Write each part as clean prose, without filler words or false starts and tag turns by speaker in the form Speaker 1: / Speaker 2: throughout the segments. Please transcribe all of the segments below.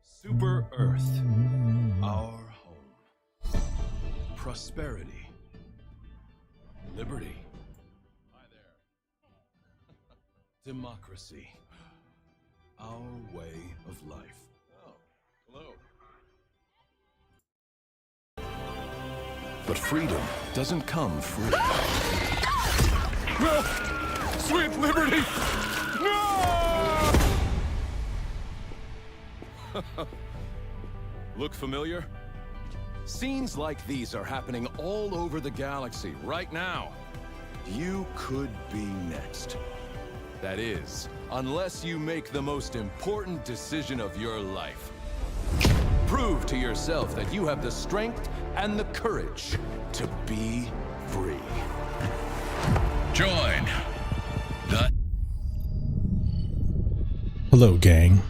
Speaker 1: Super Earth, our home. Prosperity. Liberty. Hi there. Democracy. Our way of life. Oh, hello. But freedom doesn't come free. No! Sweet liberty! No! Look familiar? Scenes like these are happening all over the galaxy right now. You could be next. That is, unless you make the most important decision of your life. Prove to yourself that you have the strength and the courage to be free. Join the...
Speaker 2: Hello, gang.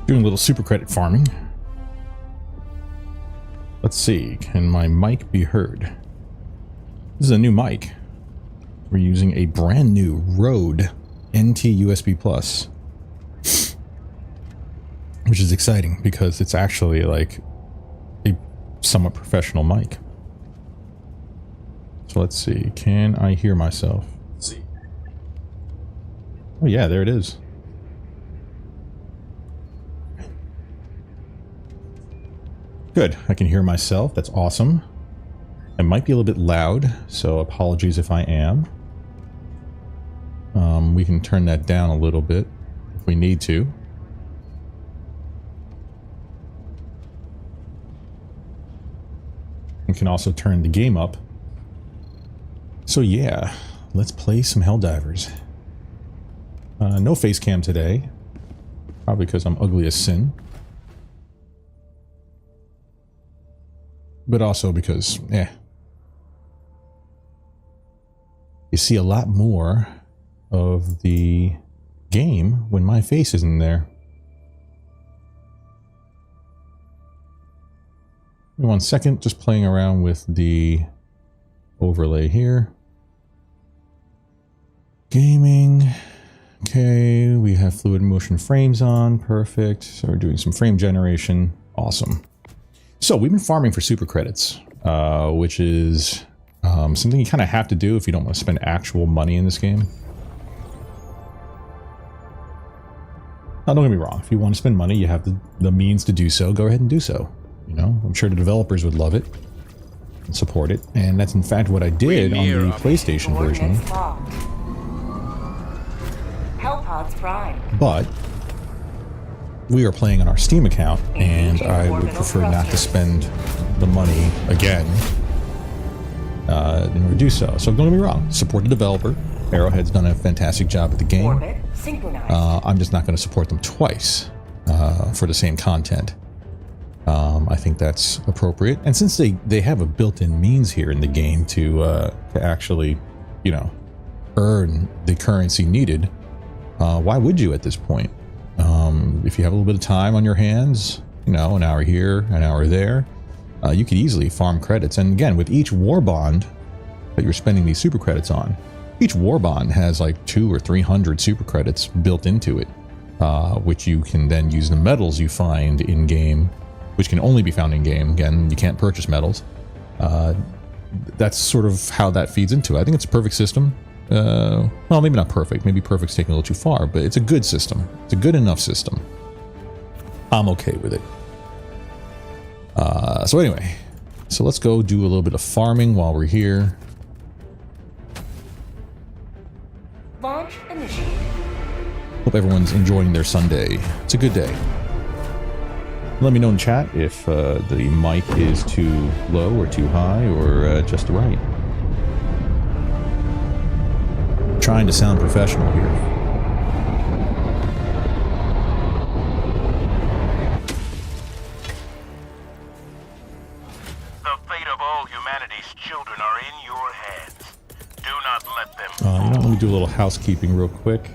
Speaker 2: Doing a little super credit farming. Let's see, can my mic be heard? This is a new mic. We're using a brand new Rode NT USB Plus, which is exciting because it's actually like a somewhat professional mic. So let's see, can I hear myself? Let's see. Oh yeah, there it is. Good, I can hear myself. That's awesome. It might be a little bit loud, so apologies if I am. We can turn that down a little bit if we need to. We can also turn the game up. So yeah, let's play some Helldivers. No face cam today, probably because I'm ugly as sin. But also because, you see a lot more of the game when my face isn't there. Give me 1 second, just playing around with the overlay here. Gaming. Okay, we have fluid motion frames on. Perfect. So we're doing some frame generation. Awesome. So we've been farming for super credits, which is something you kind of have to do if you don't want to spend actual money in this game. Now, don't get me wrong. If you want to spend money, you have the means to do so. Go ahead and do so. You know, I'm sure the developers would love it and support it. And that's in fact what I did on the PlayStation version. But we are playing on our Steam account, and I would prefer not to spend the money again in order to do so. So don't get me wrong, support the developer. Arrowhead's done a fantastic job with the game. I'm just not going to support them twice for the same content. I think that's appropriate. And since they have a built-in means here in the game to actually, you know, earn the currency needed, why would you at this point? If you have a little bit of time on your hands, you know, an hour here, an hour there, you could easily farm credits. And again, with each war bond that you're spending these super credits on, each war bond has like 200 or 300 super credits built into it, which you can then use the medals you find in game, which can only be found in game. Again, you can't purchase medals. That's sort of how that feeds into it. I think it's a perfect system. Well, maybe not perfect. Maybe perfect's taking a little too far, but it's a good system. It's a good enough system. I'm okay with it. So anyway, so let's go do a little bit of farming while we're here.
Speaker 3: Launch initiated.
Speaker 2: Hope everyone's enjoying their Sunday. It's a good day. Let me know in chat if the mic is too low or too high or just right. Trying to sound professional here.
Speaker 4: The fate of all humanity's children are in your hands. Do not let them
Speaker 2: You know, let me do a little housekeeping real quick.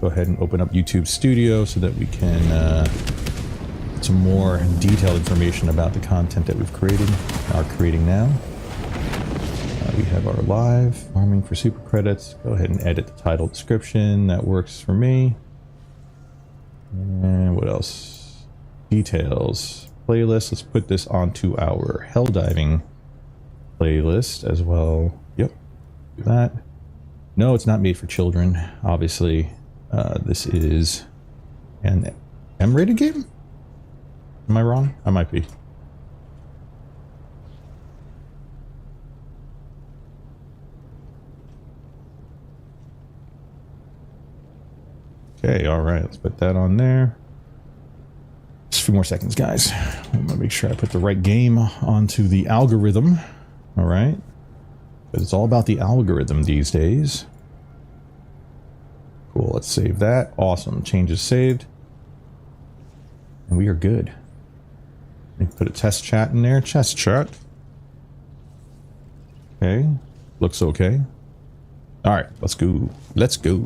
Speaker 2: Go ahead and open up YouTube Studio so that we can get some more detailed information about the content that we've created, are creating now. we have our live farming for super credits. Go ahead and edit the title description. That works for me. And what else? Details. Playlist. Let's put this onto our hell diving playlist as well. Yep. Do that. No, it's not made for children. Obviously, this is an M-rated game? Am I wrong? I might be. Okay, alright, let's put that on there. Just a few more seconds, guys. I'm gonna make sure I put the right game onto the algorithm. Alright. But it's all about the algorithm these days. Cool, let's save that. Awesome, changes saved. And we are good. Let me put a test chat in there. Test chat. Okay, looks okay. Alright, let's go. Let's go.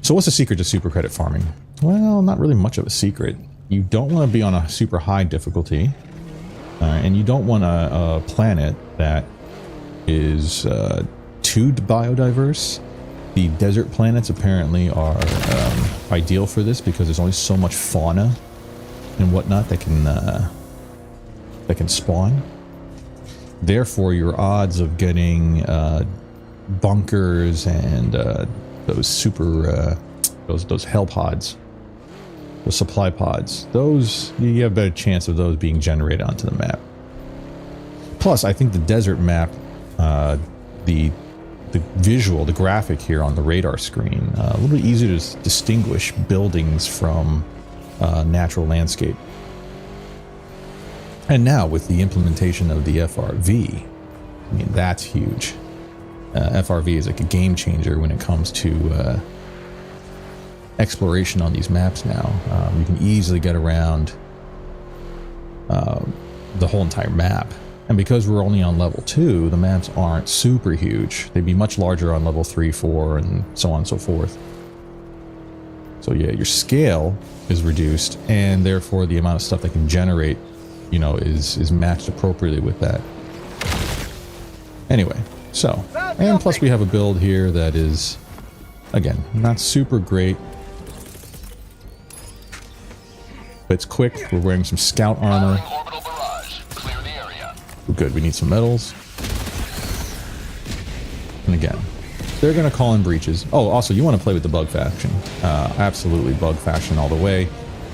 Speaker 2: So what's the secret to super credit farming? Well, not really much of a secret. You don't want to be on a super high difficulty. And you don't want a planet that is too biodiverse. The desert planets apparently are ideal for this because there's only so much fauna and whatnot that can spawn. Therefore, your odds of getting bunkers and those super those hell pods, those supply pods, those you have a better chance of those being generated onto the map. Plus, I think the desert map, the visual, the graphic here on the radar screen, a little bit easier to distinguish buildings from natural landscape. And now with the implementation of the FRV, I mean, that's huge. FRV is like a game changer when it comes to exploration on these maps now. You can easily get around the whole entire map. And because we're only on level 2, the maps aren't super huge. They'd be much larger on level 3, 4, and so on and so forth. So yeah, your scale is reduced, and therefore the amount of stuff that can generate, you know, is matched appropriately with that. Anyway, so, and plus we have a build here that is, again, not super great. But it's quick. We're wearing some scout armor. Good, we need some metals. And again, they're going to call in breaches. Oh, also, you want to play with the bug faction. Absolutely bug faction all the way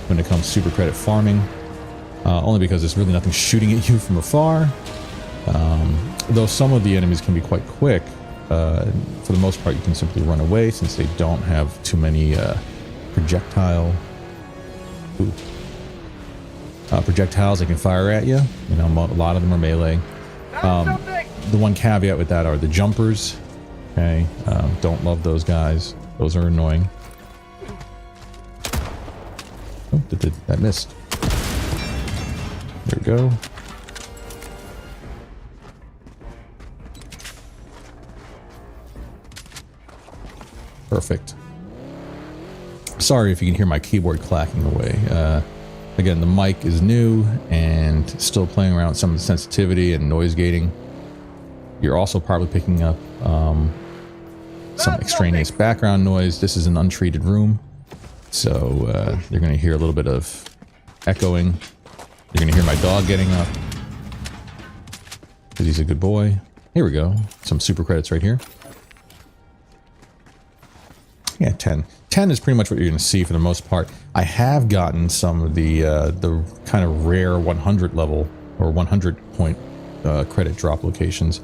Speaker 2: when it comes to super credit farming. Only because there's really nothing shooting at you from afar. Though some of the enemies can be quite quick. For the most part, you can simply run away since they don't have too many projectile... Ooh. Projectiles they can fire at you. You know, a lot of them are melee. The one caveat with that are the jumpers. Okay, don't love those guys. Those are annoying. Oh, that missed. There we go. Perfect. Sorry if you can hear my keyboard clacking away. Again, the mic is new and still playing around with some of the sensitivity and noise gating. You're also probably picking up some extraneous background noise. This is an untreated room, so you're going to hear a little bit of echoing. You're going to hear my dog getting up because he's a good boy. Here we go. Some super credits right here. Yeah, 10. 10 is pretty much what you're going to see for the most part. I have gotten some of the kind of rare 100 level or 100 point credit drop locations.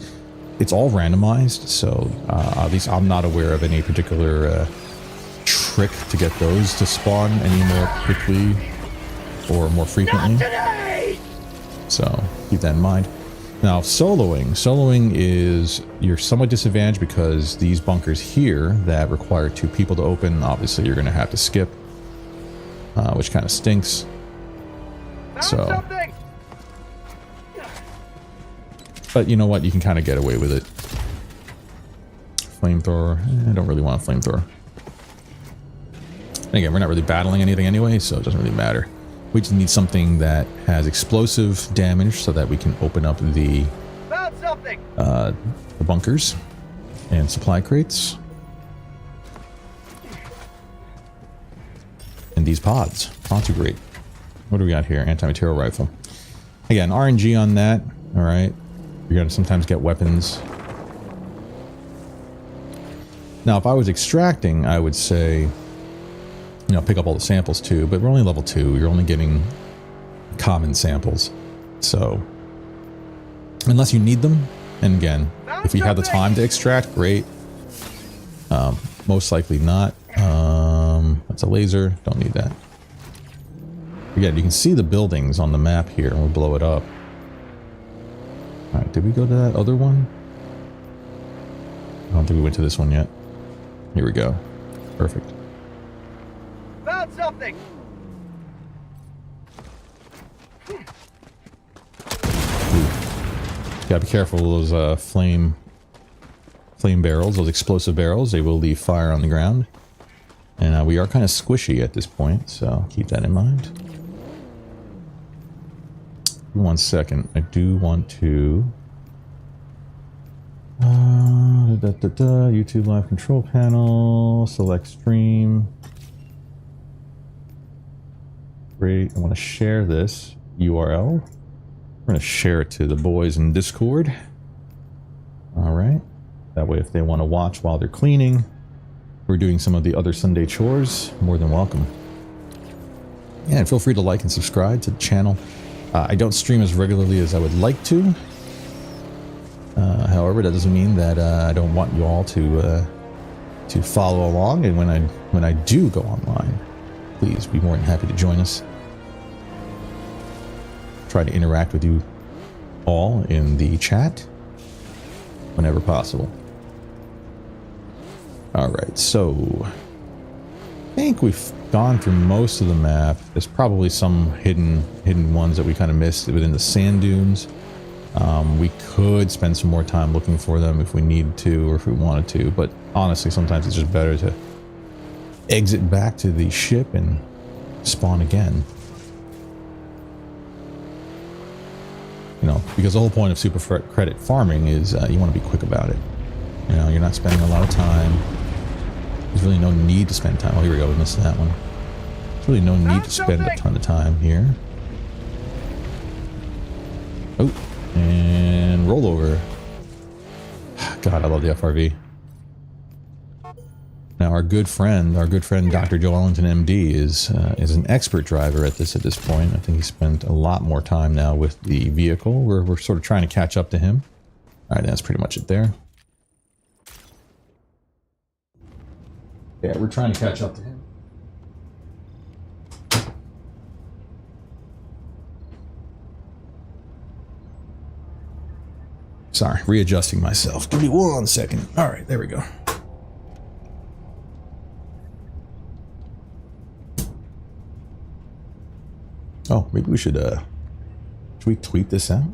Speaker 2: It's all randomized, so at least I'm not aware of any particular trick to get those to spawn any more quickly or more frequently. So keep that in mind. Now, soloing is, you're somewhat disadvantaged because these bunkers here that require 2 people to open, obviously you're going to have to skip, which kind of stinks. So, but you know what? You can kind of get away with it. Flamethrower. I don't really want a flamethrower. And again, we're not really battling anything anyway, so it doesn't really matter. We just need something that has explosive damage so that we can open up the the bunkers and supply crates. And these pods. Pods are great. What do we got here? Anti-material rifle. Again, RNG on that. Alright. You're going to sometimes get weapons. Now, if I was extracting, I would say, you know, pick up all the samples too, but we're only level 2. You're only getting common samples. So, unless you need them, and again, if you have the time to extract, great. Most likely not. That's a laser. Don't need that. Again, you can see the buildings on the map here, and we'll blow it up. Alright, did we go to that other one? I don't think we went to this one yet. Here we go. Perfect.
Speaker 5: Found something!
Speaker 2: Gotta be careful of those flame barrels, those explosive barrels. They will leave fire on the ground. And we are kind of squishy at this point, so keep that in mind. 1 second. I do want to... YouTube live control panel, select stream. Great. I want to share this URL. We're going to share it to the boys in Discord. Alright. That way if they want to watch while they're cleaning, we're doing some of the other Sunday chores, more than welcome. Yeah, and feel free to like and subscribe to the channel. I don't stream as regularly as I would like to. However, that doesn't mean that I don't want you all to follow along. And when I do go online, please be more than happy to join us. Try to interact with you all in the chat whenever possible. Alright, so I think we've gone through most of the map. There's probably some hidden ones that we kind of missed within the sand dunes. We could spend some more time looking for them if we needed to or if we wanted to, but honestly sometimes it's just better to exit back to the ship and spawn again. You know, because the whole point of super credit farming is you want to be quick about it. You know, you're not spending a lot of time. There's really no need to spend time. Oh, here we go. We missed that one. There's really no need to spend a ton of time here. Oh, and roll over. God, I love the FRV. Now, our good friend Dr. Joe Ellington, MD, is an expert driver at this point. I think he spent a lot more time now with the vehicle. We're sort of trying to catch up to him. All right, that's pretty much it there. Yeah, we're trying to catch up to him. Sorry, readjusting myself. Give me 1 second. All right, there we go. Oh, maybe we should we tweet this out?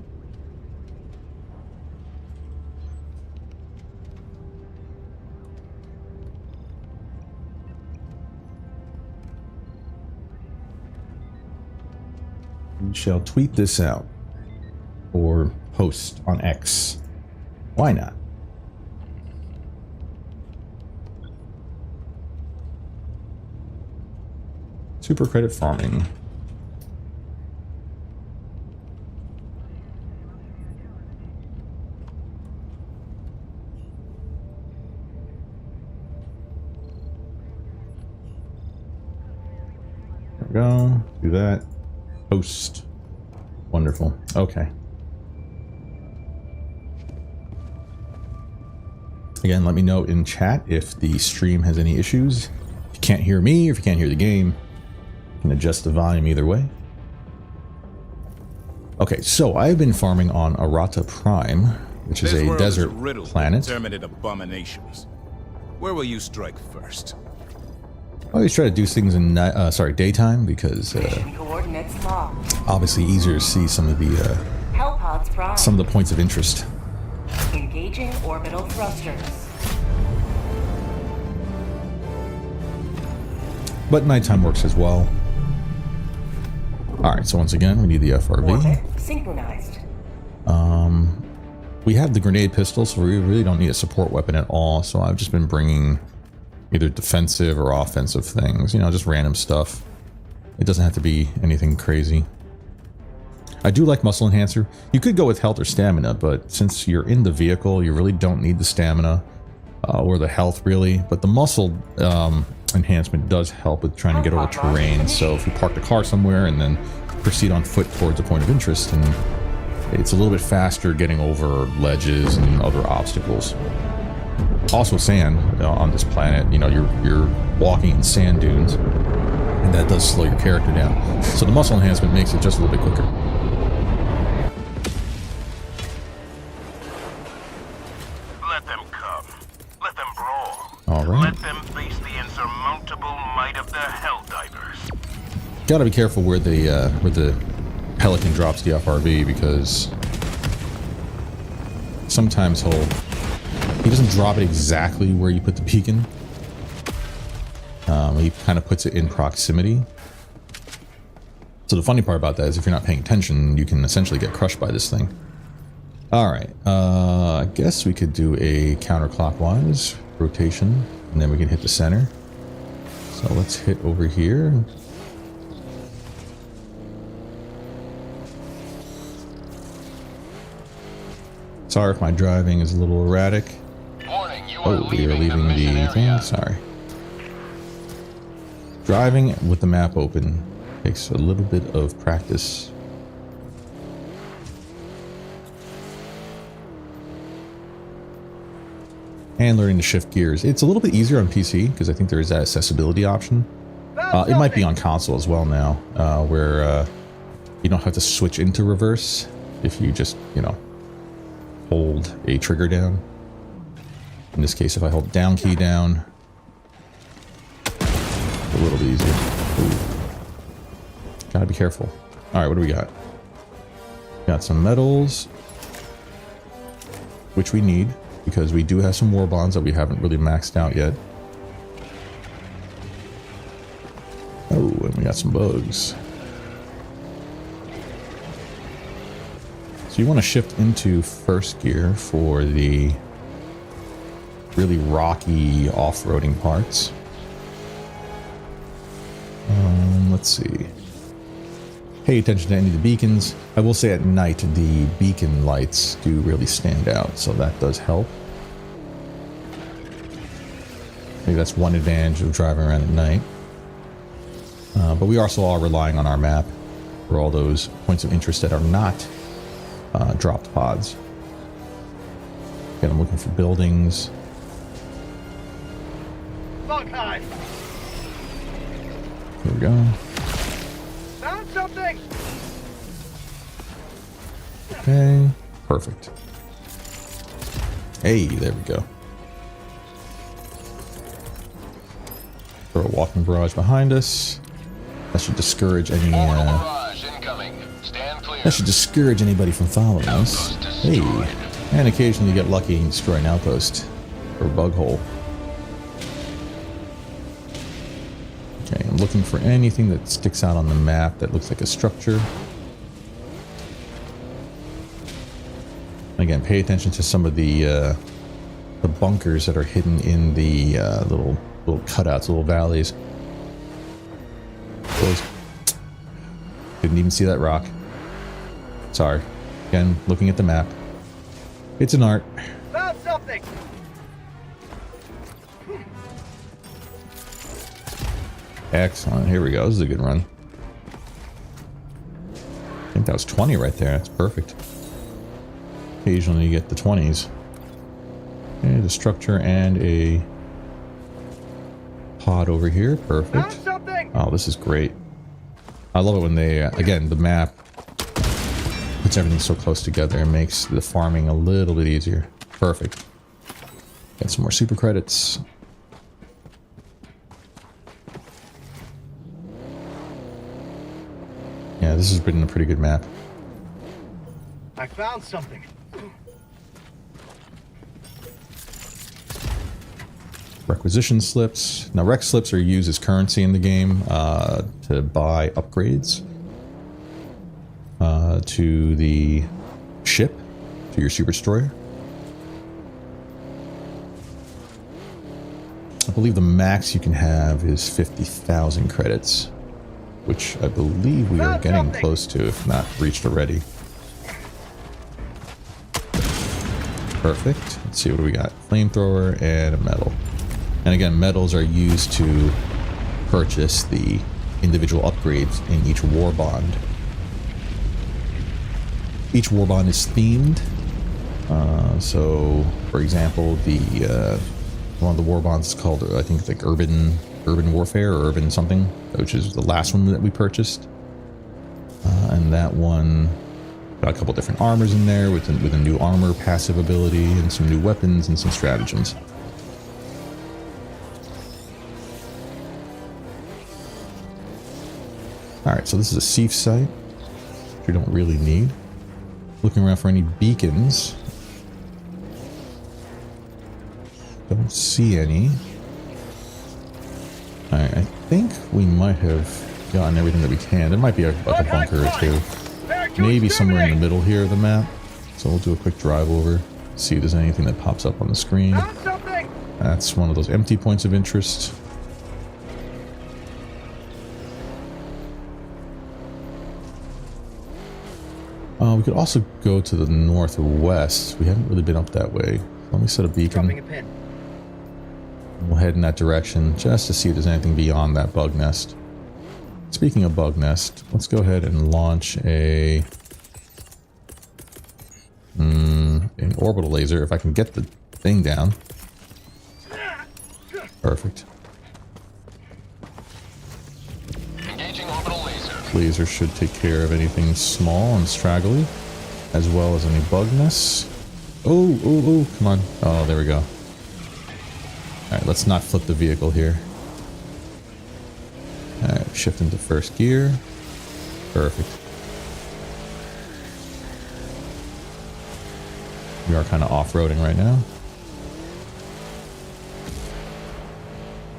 Speaker 2: We shall tweet this out or post on X. Why not? Super credit farming. There we go. Do that. Post. Wonderful. Okay. Again, let me know in chat if the stream has any issues. If you can't hear me or if you can't hear the game, you can adjust the volume either way. Okay, so I've been farming on Arata Prime, which is a desert planet.
Speaker 6: Terminated abominations. Where will you strike first?
Speaker 2: I always try to do things in daytime because
Speaker 3: Coordinates locked.
Speaker 2: obviously easier to see some of the
Speaker 3: Hellpods prime.
Speaker 2: some of the points of interest.
Speaker 3: Engaging orbital thrusters.
Speaker 2: But nighttime works as well. Alright, so once again, we need the FRV.
Speaker 3: Orbit synchronized.
Speaker 2: we have the grenade pistol, so we really don't need a support weapon at all. So I've just been bringing either defensive or offensive things, you know, just random stuff. It doesn't have to be anything crazy. I do like muscle enhancer. You could go with health or stamina, but since you're in the vehicle, you really don't need the stamina or the health really. But the muscle enhancement does help with trying to get over terrain. So if you park the car somewhere and then proceed on foot towards a point of interest, and it's a little bit faster getting over ledges and other obstacles. Also sand on this planet, you know, you're walking in sand dunes, and that does slow your character down. So the muscle enhancement makes it just a little bit quicker.
Speaker 4: Let them come. Let them brawl.
Speaker 2: All right.
Speaker 4: Let them face the insurmountable might of the Helldivers.
Speaker 2: Gotta be careful where the Pelican drops the FRV, because sometimes he doesn't drop it exactly where you put the beacon. He kind of puts it in proximity. So the funny part about that is if you're not paying attention, you can essentially get crushed by this thing. Alright, I guess we could do a counterclockwise rotation, and then we can hit the center. So let's hit over here. Sorry if my driving is a little erratic.
Speaker 7: Warning, you
Speaker 2: Oh, we are leaving the thing. Sorry. Driving with the map open takes a little bit of practice. And learning to shift gears. It's a little bit easier on PC because I think there is that accessibility option. It might be on console as well now, where you don't have to switch into reverse if you just, you know, hold a trigger down. In this case, if I hold down key down, it's a little bit easier. Ooh. Gotta be careful. All right, what do we got? Got some metals, which we need because we do have some war bonds that we haven't really maxed out yet. Oh, and we got some bugs. So you want to shift into first gear for the really rocky off-roading parts. Let's see. Pay attention to any of the beacons. I will say at night the beacon lights do really stand out, so that does help. Maybe that's one advantage of driving around at night. But we also are relying on our map for all those points of interest that are not dropped pods. Again, I'm looking for buildings.
Speaker 5: Bug hide.
Speaker 2: Here we go.
Speaker 5: Found something.
Speaker 2: Okay, perfect. Hey, there we go. Throw a walking barrage behind us. That should discourage any. That should discourage anybody from following us. Hey, and occasionally you get lucky and destroy an outpost or a bug hole. Okay, I'm looking for anything that sticks out on the map that looks like a structure. Again, pay attention to some of the bunkers that are hidden in the little cutouts, little valleys. Those. Didn't even see that rock. Sorry. Again, looking at the map. It's an art.
Speaker 5: Found something.
Speaker 2: Excellent. Here we go. This is a good run. I think that was 20 right there. That's perfect. Occasionally you get the 20s. Okay, the structure and a pod over here. Perfect.
Speaker 5: Found something.
Speaker 2: Oh, this is great. I love it when they, again, the map puts everything so close together and makes the farming a little bit easier. Perfect. Get some more super credits. Yeah, this has been a pretty good map.
Speaker 5: I found something.
Speaker 2: Requisition slips. Now, rec slips are used as currency in the game to buy upgrades to the ship, to your super destroyer. I believe the max you can have is 50,000 credits, which I believe we are getting close to, if not reached already. Perfect. Let's see what do we got. Flamethrower and a medal. And again, medals are used to purchase the individual upgrades in each war bond. Each war bond is themed. So, for example, the one of the war bonds is called, I think, it's like urban warfare or urban something, which is the last one that we purchased. And that one got a couple different armors in there with a new armor passive ability and some new weapons and some stratagems. Alright, so this is a siege site, which we don't really need. Looking around for any beacons. Don't see any. Alright, I think we might have gotten everything that we can. There might be like a bunker or two. Maybe somewhere in the middle here of the map. So we'll do a quick drive over, see if there's anything that pops up on the screen. That's one of those empty points of interest. We could also go to the northwest. We haven't really been up that way. Let me set a beacon. We'll head in that direction just to see if there's anything beyond that bug nest. Speaking of bug nest, let's go ahead and launch an orbital laser if I can get the thing down. Perfect.
Speaker 7: Engaging orbital laser.
Speaker 2: Laser should take care of anything small and straggly, as well as any bug nests. Oh, come on. Oh, there we go. Alright, let's not flip the vehicle here. Alright, shift into first gear. Perfect. We are kind of off-roading right now.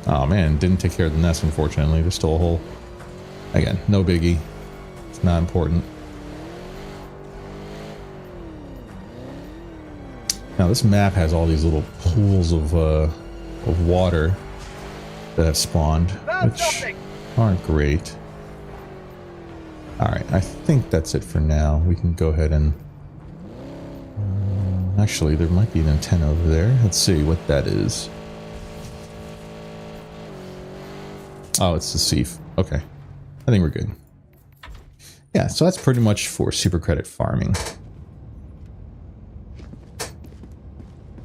Speaker 2: Oh man, didn't take care of the nest, unfortunately. There's still a hole. Again, no biggie. It's not important. Now this map has all these little pools of water that have spawned, which aren't great. Alright, I think that's it for now. We can go ahead and... actually, there might be an antenna over there. Let's see what that is. Oh, it's the Seif. Okay. I think we're good. Yeah, so that's pretty much for super credit farming.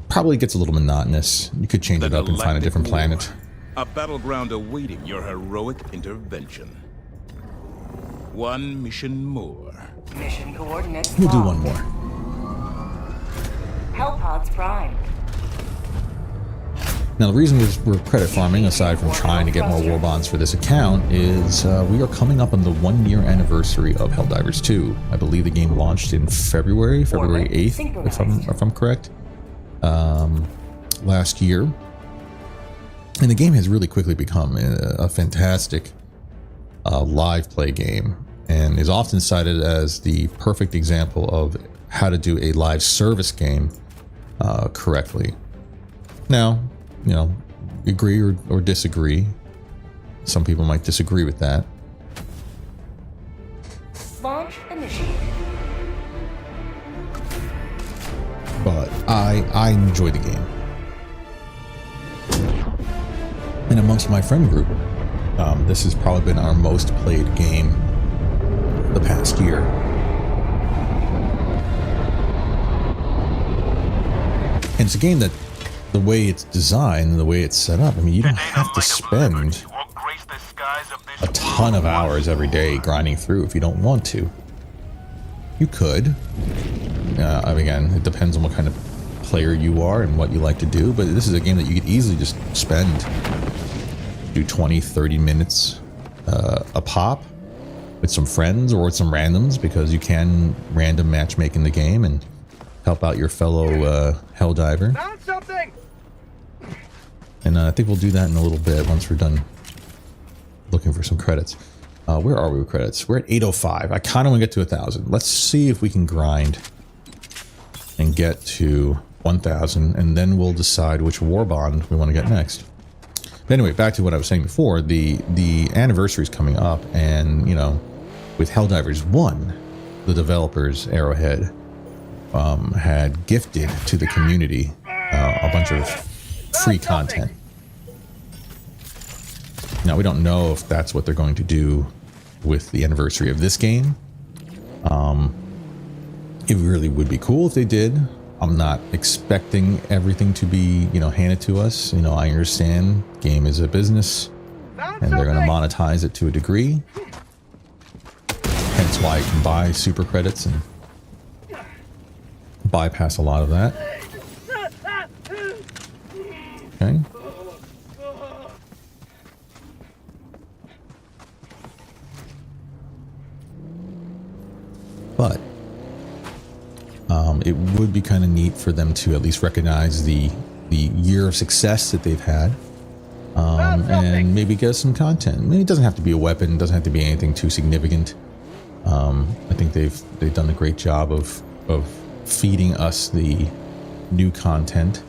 Speaker 2: Probably gets a little monotonous. You could change it up and find a different planet.
Speaker 6: A battleground awaiting your heroic intervention. One mission more.
Speaker 3: Mission coordinates
Speaker 2: We'll do
Speaker 3: locked.
Speaker 2: one more.
Speaker 3: Hellpods Prime.
Speaker 2: Now, the reason we're credit farming, aside from trying to get more war bonds for this account, is we are coming up on the 1-year anniversary of Helldivers 2. I believe the game launched in February 8th, if I'm correct, last year. And the game has really quickly become a fantastic live play game, and is often cited as the perfect example of how to do a live service game correctly. Now, you know, agree or disagree. Some people might disagree with that.
Speaker 3: Launch initiated.
Speaker 2: But I enjoy the game. And amongst my friend group, this has probably been our most played game the past year. And it's a game that, the way it's designed, the way it's set up, I mean, you don't have to spend a ton of hours every day grinding through if you don't want to. You could. Again, it depends on what kind of player you are and what you like to do, but this is a game that you could easily just spend, do 20, 30 minutes a pop with some friends or with some randoms, because you can random matchmake in the game and help out your fellow Helldiver.
Speaker 5: Found something!
Speaker 2: And I think we'll do that in a little bit once we're done looking for some credits. Where are we with credits? We're at 805. I kind of want to get to 1,000. Let's see if we can grind and get to 1,000, and then we'll decide which war bond we want to get next. But anyway, back to what I was saying before. The anniversary is coming up, and you know, with Helldivers 1, the developers Arrowhead had gifted to the community a bunch of free content. Now we don't know if that's what they're going to do with the anniversary of this game. It really would be cool if they did. I'm not expecting everything to be, you know, handed to us. You know, I understand game is a business and they're going to monetize it to a degree. Hence why you can buy super credits and bypass a lot of that. Okay. But it would be kind of neat for them to at least recognize the year of success that they've had, and maybe get us some content. I mean, it doesn't have to be a weapon, it doesn't have to be anything too significant. I think they've done a great job of feeding us the new content.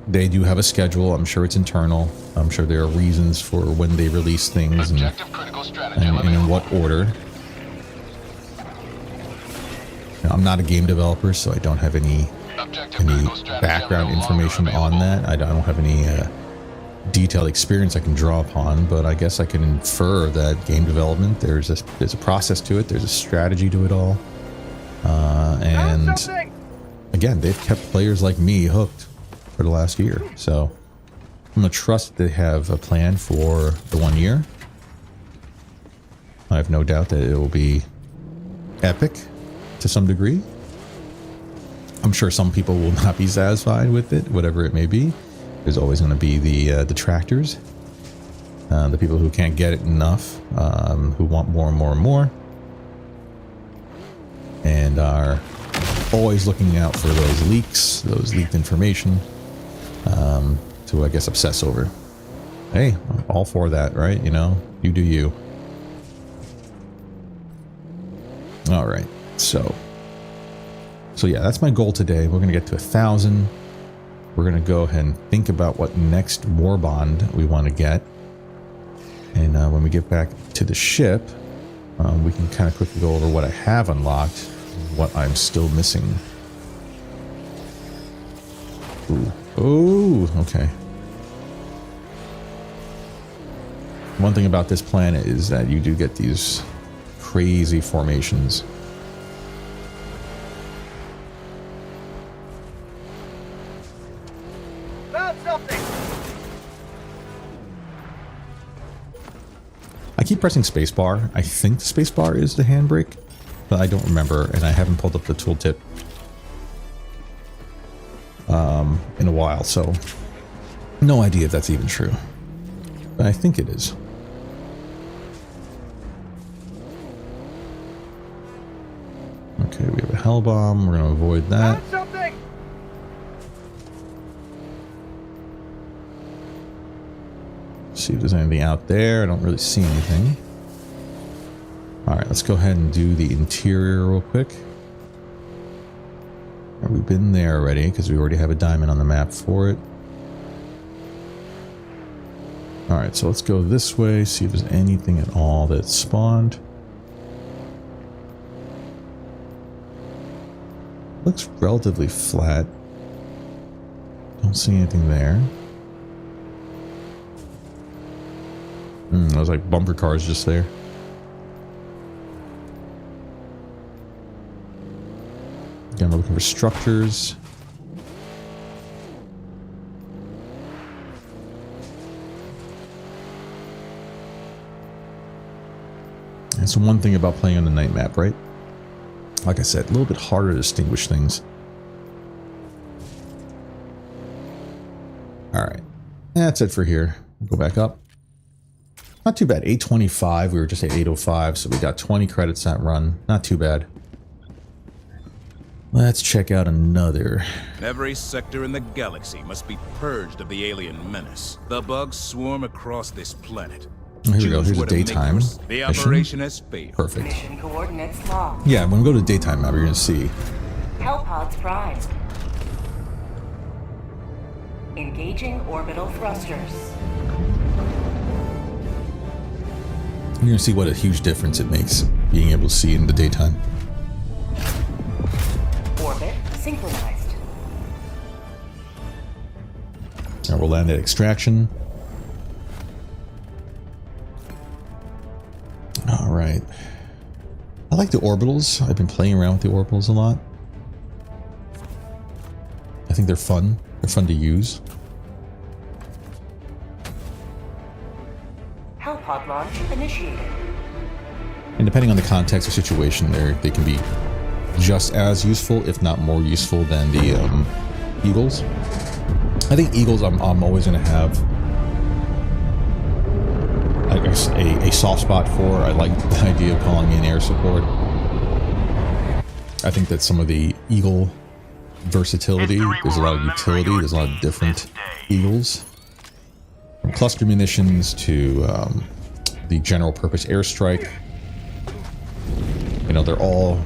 Speaker 2: They do have a schedule. I'm sure it's internal. I'm sure there are reasons for when they release things and in what order. I'm not a game developer, so I don't have any background information on that. I don't have any detailed experience I can draw upon, but I guess I can infer that game development, there's a process to it, there's a strategy to it all. And again, they've kept players like me hooked for the last year, so I'm gonna trust that they have a plan for the 1 year. I have no doubt that it will be epic to some degree. I'm sure some people will not be satisfied with it, whatever it may be. There's always going to be the detractors, the people who can't get it enough, who want more and more and more, and are always looking out for those leaks, those leaked information, to, I guess, obsess over. Hey, I'm all for that, right? You know, you do you. All right. So yeah, that's my goal today. We're going to get to 1,000. We're going to go ahead and think about what next war bond we want to get. And when we get back to the ship, we can kind of quickly go over what I have unlocked, what I'm still missing. Ooh, okay. One thing about this planet is that you do get these crazy formations. I keep pressing spacebar. I think the spacebar is the handbrake, but I don't remember, and I haven't pulled up the tooltip in a while, so no idea if that's even true. But I think it is. Okay, we have a hell bomb. We're going to avoid that. See if there's anything out there. I don't really see anything. Alright, let's go ahead and do the interior real quick. We've been there already because we already have a diamond on the map for it. Alright, so let's go this way, see if there's anything at all that's spawned. Looks relatively flat. Don't see anything there. There's like bumper cars just there. Again, we're looking for structures. And so one thing about playing on the night map, right? Like I said, a little bit harder to distinguish things. Alright. That's it for here. Go back up. Not too bad. 825. We were just at 805, so we got 20 credits that run. Not too bad. Let's check out another.
Speaker 6: Every sector in the galaxy must be purged of the alien menace. The bugs swarm across this planet.
Speaker 2: Here we go. Here's a daytime
Speaker 6: The
Speaker 2: mission.
Speaker 6: operation has failed.
Speaker 2: Perfect.
Speaker 3: Mission coordinates locked.
Speaker 2: Yeah, when we go to the daytime map, you're going to see.
Speaker 3: Hellpods prime. Engaging orbital thrusters.
Speaker 2: You're gonna see what a huge difference it makes being able to see in the daytime.
Speaker 3: Orbit synchronized.
Speaker 2: Now we'll land at extraction. All right. I like the orbitals. I've been playing around with the orbitals a lot. I think they're fun. They're fun to use.
Speaker 3: Hellpod launch initiated.
Speaker 2: And depending on the context or situation, they can be just as useful, if not more useful, than the Eagles. I think Eagles I'm always going to have, I guess, a soft spot for. I like the idea of calling in air support. I think that some of the Eagle versatility, there's a lot of utility, there's a lot of different Eagles. From cluster munitions to the general purpose airstrike. You know, they're all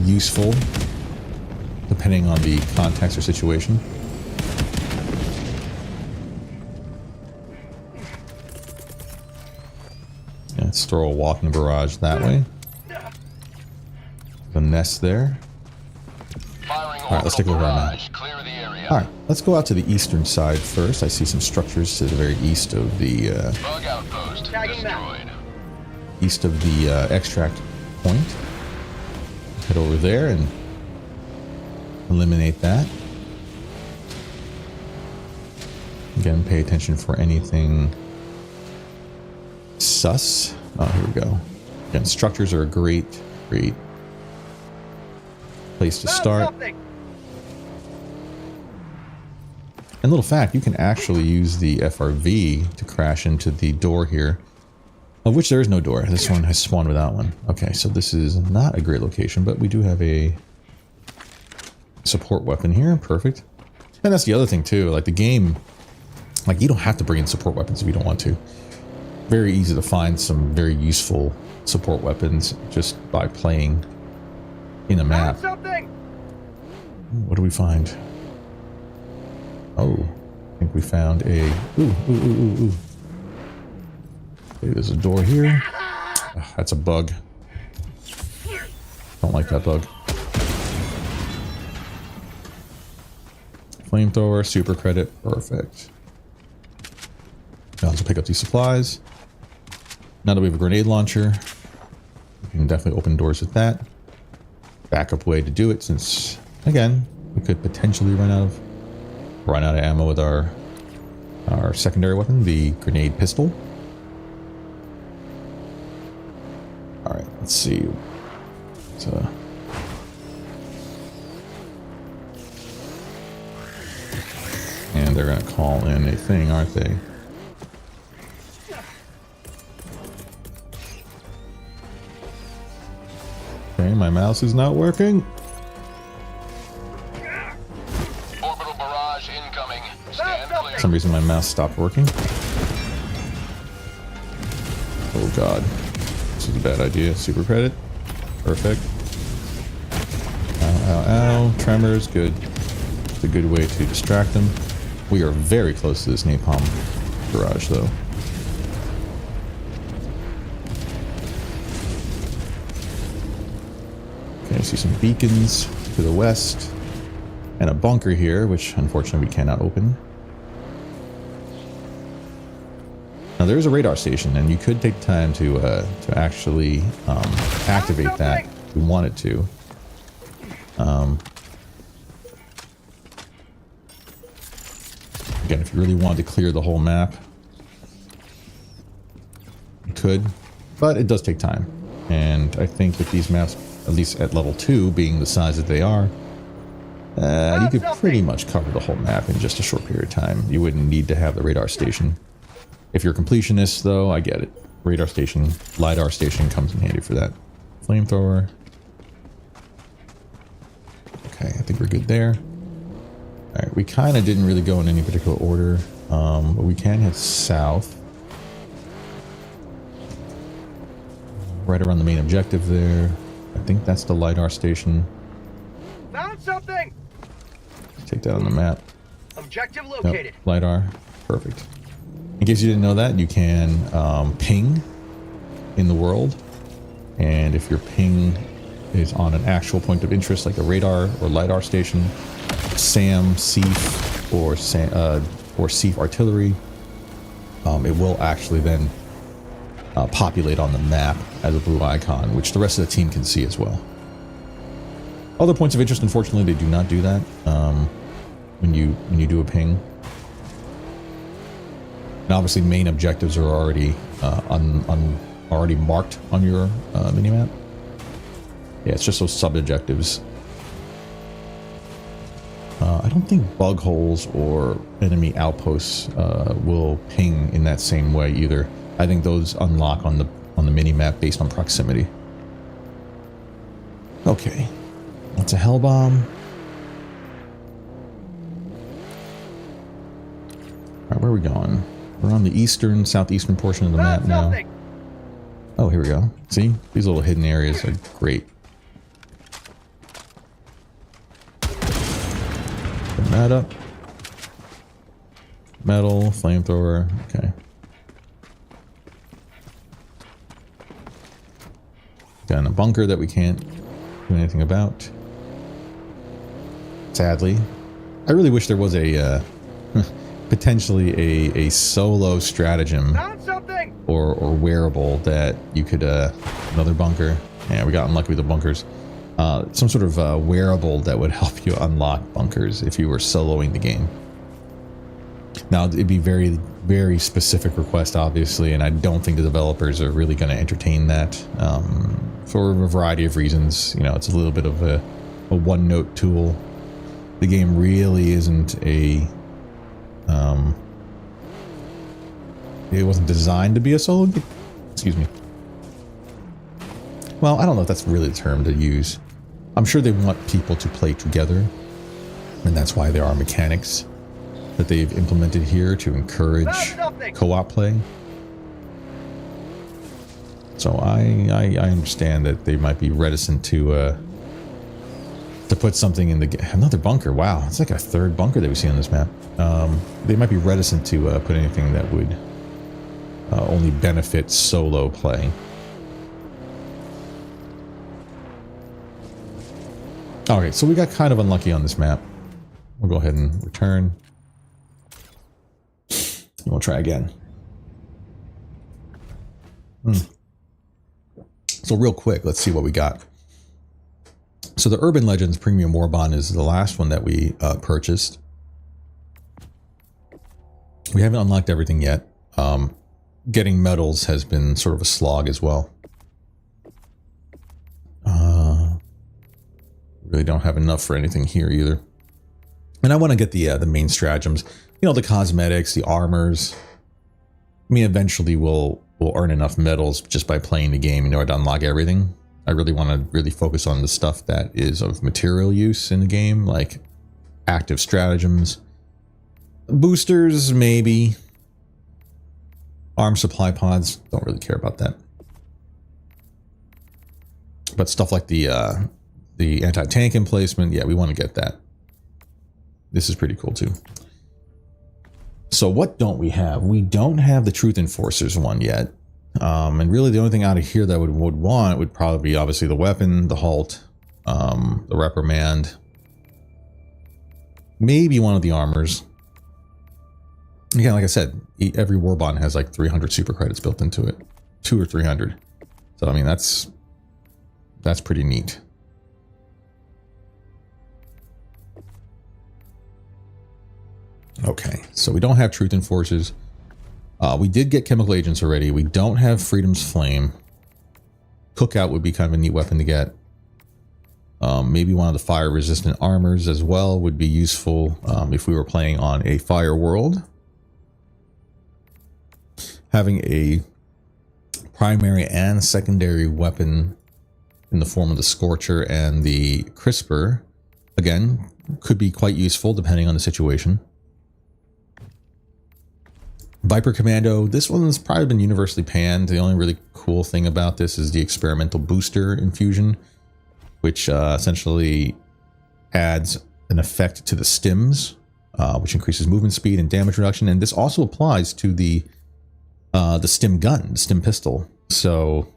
Speaker 2: useful depending on the context or situation. Yeah, let's throw a walking barrage that way. The nest there. Alright, let's take a look around now.
Speaker 7: Clear the area.
Speaker 2: Alright, let's go out to the eastern side first. I see some structures to the very east of the
Speaker 7: Bug outpost destroyed.
Speaker 2: east of the extract point. Head over there and eliminate that. Again, pay attention for anything sus. Oh, here we go. Again, structures are a great place to start. And little fact, you can actually use the FRV to crash into the door here, of which there is no door. This one has spawned without one. Okay, so this is not a great location, but we do have a support weapon here. Perfect. And that's the other thing too, like the game, like you don't have to bring in support weapons if you don't want to. Very easy to find some very useful support weapons just by playing in a map. What do we find? Oh, I think we found a... Ooh. Okay, there's a door here. Ugh, that's a bug. Don't like that bug. Flamethrower, super credit, perfect. Now let's pick up these supplies. Now that we have a grenade launcher, we can definitely open doors with that. Backup way to do it, since, again, we could potentially run out of ammo with our secondary weapon, the grenade pistol. All right, let's see. And they're gonna call in a thing, aren't they? Okay, my mouse is not working.
Speaker 7: Orbital barrage incoming. Stand clear.
Speaker 2: For some reason my mouse stopped working. Oh god. This is a bad idea. Super credit. Perfect. Ow. Tremors, good. It's a good way to distract them. We are very close to this napalm barrage though. Okay, I see some beacons to the west. And a bunker here, which unfortunately we cannot open. Now there is a radar station, and you could take time to actually activate that if you wanted to. Again, if you really wanted to clear the whole map, you could, but it does take time. And I think with these maps, at least at level 2, being the size that they are, you could pretty much cover the whole map in just a short period of time. You wouldn't need to have the radar station. If you're a completionist, though, I get it. Radar station, LiDAR station comes in handy for that. Flamethrower. Okay, I think we're good there. Alright, we kind of didn't really go in any particular order, but we can head south. Right around the main objective there. I think that's the LiDAR station.
Speaker 5: Found something.
Speaker 2: Take that on the map.
Speaker 5: Objective
Speaker 2: Yep,
Speaker 5: located.
Speaker 2: LiDAR. Perfect. In case you didn't know that, you can ping in the world. And if your ping is on an actual point of interest, like a radar or LiDAR station, SAM, SEAF, or SEAF artillery, it will actually then populate on the map as a blue icon, which the rest of the team can see as well. Other points of interest, unfortunately, they do not do that when you do a ping. And obviously, main objectives are already already marked on your minimap. Yeah, it's just those sub-objectives. I don't think bug holes or enemy outposts will ping in that same way either. I think those unlock on the minimap based on proximity. Okay, that's a hell bomb. All right, where are we going? We're on the southeastern portion of the map now. Oh, here we go. See, these little hidden areas are great. Put that up. Metal, flamethrower. Okay. Got a bunker that we can't do anything about. Sadly. I really wish there was a potentially a solo stratagem or wearable that you could another bunker. Yeah, we got unlucky with the bunkers. Some sort of wearable that would help you unlock bunkers if you were soloing the game. Now, it'd be very, very specific request, obviously, and I don't think the developers are really going to entertain that for a variety of reasons. You know, it's a little bit of a one-note tool. The game really isn't a... it wasn't designed to be a solo game. Excuse me. Well, I don't know if that's really the term to use. I'm sure they want people to play together, and that's why there are mechanics that they've implemented here to encourage co-op play. So I understand that they might be reticent to put something in the another bunker. Wow, it's like a third bunker that we see on this map. They might be reticent to put anything that would only benefit solo play. Alright, so we got kind of unlucky on this map. We'll go ahead and return. And we'll try again. So real quick, let's see what we got. So the Urban Legends Premium Warbond is the last one that we purchased. We haven't unlocked everything yet. Getting medals has been sort of a slog as well. Really don't have enough for anything here either. And I want to get the main stratagems. You know, the cosmetics, the armors. I mean, eventually we'll earn enough medals just by playing the game in order to unlock everything. I really want to really focus on the stuff that is of material use in the game, like active stratagems. Boosters, maybe. Arm supply pods, don't really care about that. But stuff like the anti-tank emplacement, yeah, we want to get that. This is pretty cool too. So what don't we have? We don't have the Truth Enforcers one yet. And really the only thing out of here that I would want would probably be obviously the weapon, the halt, the reprimand. Maybe one of the armors. Again, like I said, every Warbond has like 300 super credits built into it. 200 or 300. So, I mean, that's pretty neat. Okay, so we don't have Truth Enforcers. We did get Chemical Agents already. We don't have Freedom's Flame. Cookout would be kind of a neat weapon to get. Maybe one of the fire-resistant armors as well would be useful if we were playing on a fire world. Having a primary and secondary weapon in the form of the Scorcher and the Crisper, again, could be quite useful depending on the situation. Viper Commando, this one's probably been universally panned. The only really cool thing about this is the experimental booster infusion, which essentially adds an effect to the stims which increases movement speed and damage reduction. And this also applies to the stim gun, the stim pistol. So,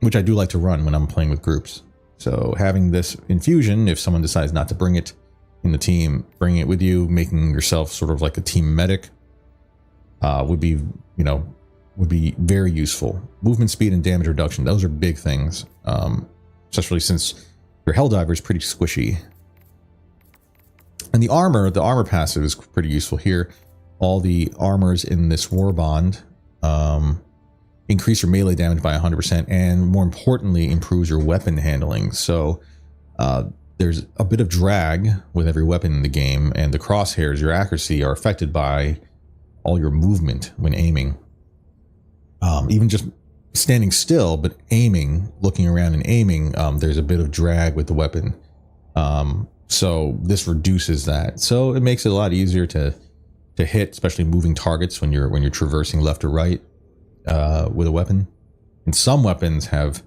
Speaker 2: which I do like to run when I'm playing with groups. So having this infusion, if someone decides not to bring it in the team, bringing it with you, making yourself sort of like a team medic, would be very useful. Movement speed and damage reduction, those are big things, especially since your Helldiver is pretty squishy. And the armor passive is pretty useful here. All the armors in this war bond increase your melee damage by 100%, and more importantly, improves your weapon handling. So there's a bit of drag with every weapon in the game, and the crosshairs, your accuracy, are affected by all your movement when aiming. Even just standing still, but aiming, looking around and aiming, there's a bit of drag with the weapon. So this reduces that. So it makes it a lot easier to hit, especially moving targets when you're traversing left or right with a weapon. And some weapons have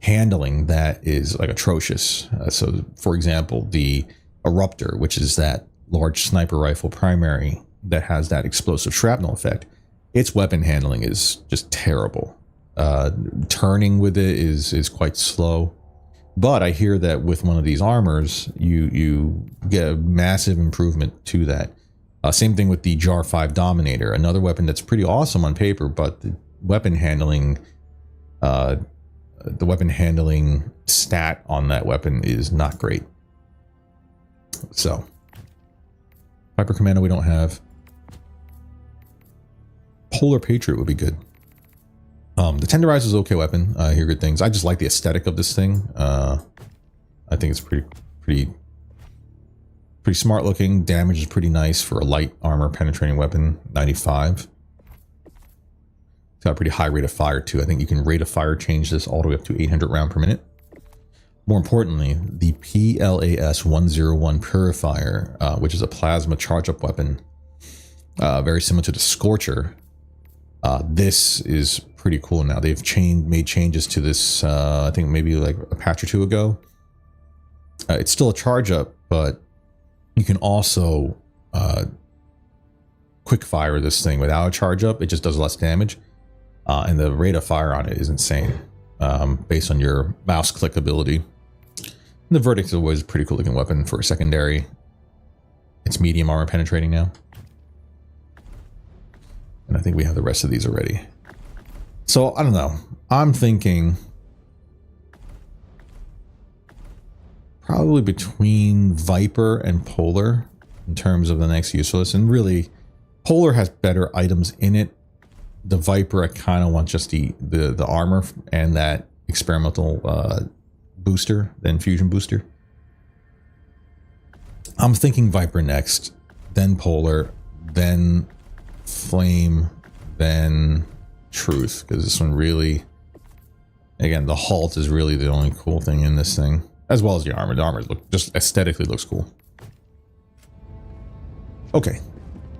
Speaker 2: handling that is like atrocious. So for example, the Eruptor, which is that large sniper rifle primary that has that explosive shrapnel effect, its weapon handling is just terrible. Turning with it is quite slow. But I hear that with one of these armors, you get a massive improvement to that. Same thing with the Jar 5 Dominator, another weapon that's pretty awesome on paper, but the weapon handling stat on that weapon is not great. So, Viper Commando we don't have. Polar Patriot would be good. The Tenderizer is an okay weapon. I hear good things. I just like the aesthetic of this thing. I think it's pretty smart looking. Damage is pretty nice for a light armor penetrating weapon. 95. It's got a pretty high rate of fire too. I think you can rate of fire change this all the way up to 800 round per minute. More importantly, the PLAS 101 Purifier, which is a plasma charge up weapon, very similar to the Scorcher. This is pretty cool now. They've made changes to this, I think maybe like a patch or two ago. It's still a charge up, but you can also quick fire this thing without a charge up. It just does less damage. And the rate of fire on it is insane, based on your mouse click ability. And the Verdict is always a pretty cool looking weapon for a secondary. It's medium armor penetrating now. And I think we have the rest of these already. So, I don't know. I'm thinking probably between Viper and Polar in terms of the next useless. And really, Polar has better items in it. The Viper, I kind of want just the armor and that experimental booster, the infusion booster. I'm thinking Viper next, then Polar, then Flame, then Truth, because this one really, again, the Halt is really the only cool thing in this thing, as well as the armor. The armor just aesthetically looks cool. Okay,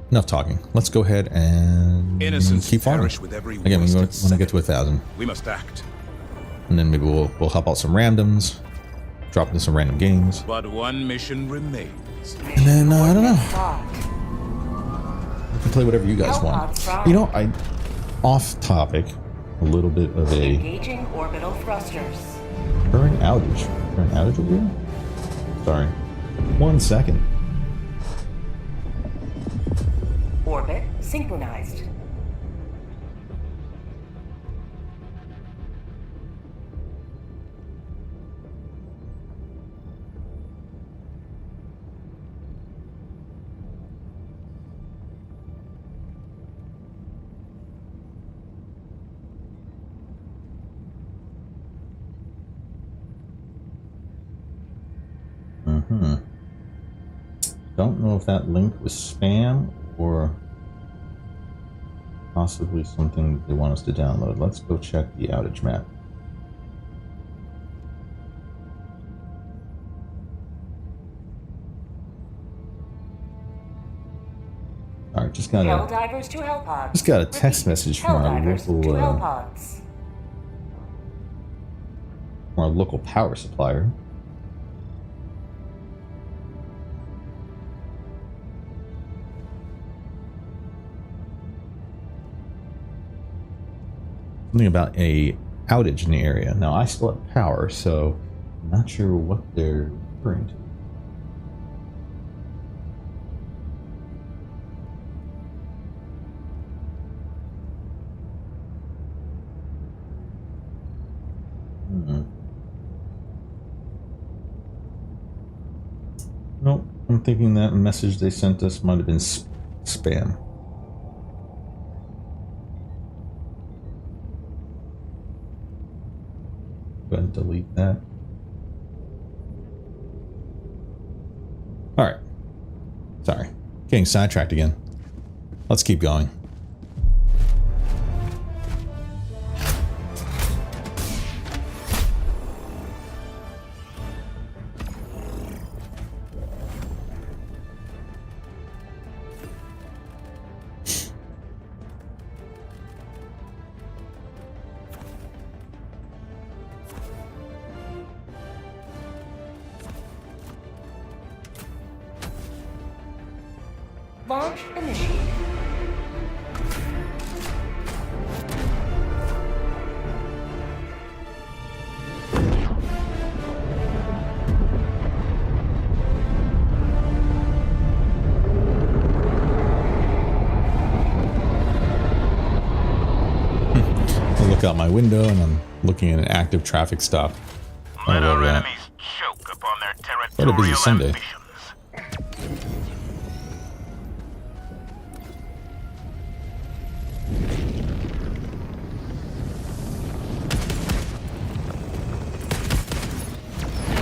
Speaker 2: enough talking. Let's go ahead and keep farming. Again, we want to get to 1,000.
Speaker 6: We must act.
Speaker 2: And then maybe we'll help out some randoms, drop into some random games.
Speaker 6: But one mission remains.
Speaker 2: And then I don't know. You can play whatever you guys want. You know, off topic, a little bit of a
Speaker 3: Engaging orbital thrusters.
Speaker 2: current outage. Current outage over here? Sorry. 1 second.
Speaker 3: Orbit synchronized.
Speaker 2: Don't know if that link was spam or possibly something they want us to download. Let's go check the outage map. All right, just got
Speaker 3: Helldivers to Hellpods.
Speaker 2: just got a text message from our local power supplier. Something about a outage in the area. Now I still have power, so I'm not sure what they're referring to. Nope, I'm thinking that message they sent us might have been spam. Go ahead and delete that. Alright. Sorry. Getting sidetracked again. Let's keep going.
Speaker 3: Launch initiated.
Speaker 2: I look out my window and I'm looking at an active traffic stop.
Speaker 4: Let
Speaker 2: I love
Speaker 4: our
Speaker 2: that.
Speaker 4: enemies choke upon their
Speaker 2: What a busy
Speaker 4: territorial
Speaker 2: Sunday.
Speaker 4: ambitions.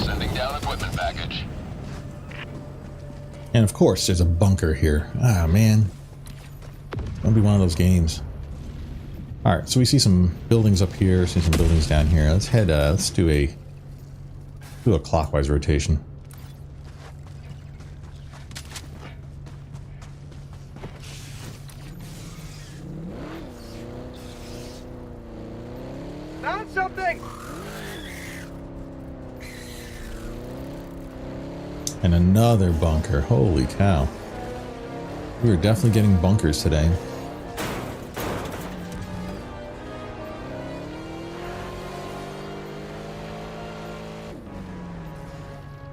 Speaker 7: Sending down equipment package.
Speaker 2: And of course, there's a bunker here. Ah, man. It'll be one of those games. Alright, so we see some buildings up here, see some buildings down here. Let's head, let's do a clockwise rotation.
Speaker 5: Found something!
Speaker 2: And another bunker. Holy cow. We are definitely getting bunkers today.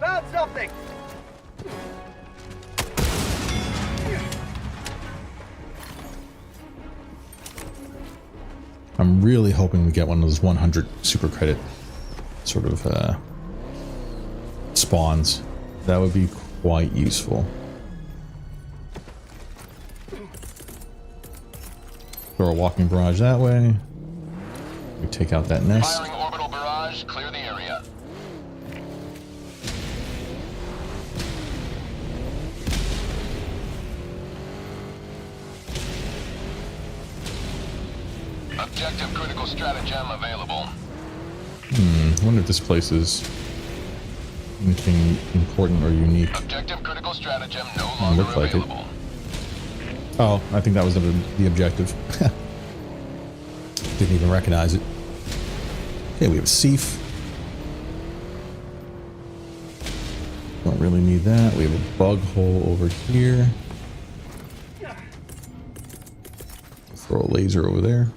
Speaker 5: Found something!
Speaker 2: I'm really hoping we get one of those 100 super credit sort of spawns. That would be quite useful. Throw a walking barrage that way. We take out that nest.
Speaker 7: Firing orbital barrage. Clear the area. Objective critical stratagem available.
Speaker 2: I wonder if this place is anything important or unique.
Speaker 7: Objective critical stratagem no longer
Speaker 2: Looks like it.
Speaker 7: available.
Speaker 2: Oh, I think that was the objective. Didn't even recognize it. Okay, we have a Seif. Don't really need that. We have a bug hole over here. Throw a laser over there.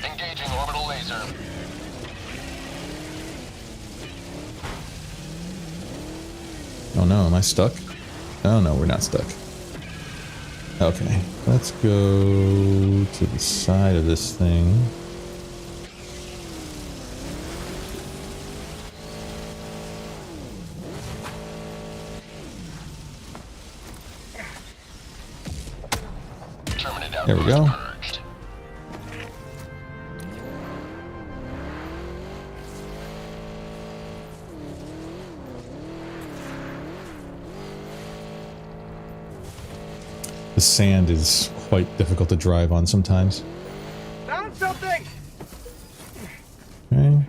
Speaker 7: Engaging orbital laser.
Speaker 2: Oh no, am I stuck? Oh no, we're not stuck. Okay, let's go to the side of this thing.
Speaker 7: Terminate
Speaker 2: There we go.
Speaker 7: purged.
Speaker 2: The sand is quite difficult to drive on sometimes.
Speaker 5: Found something!
Speaker 2: Okay.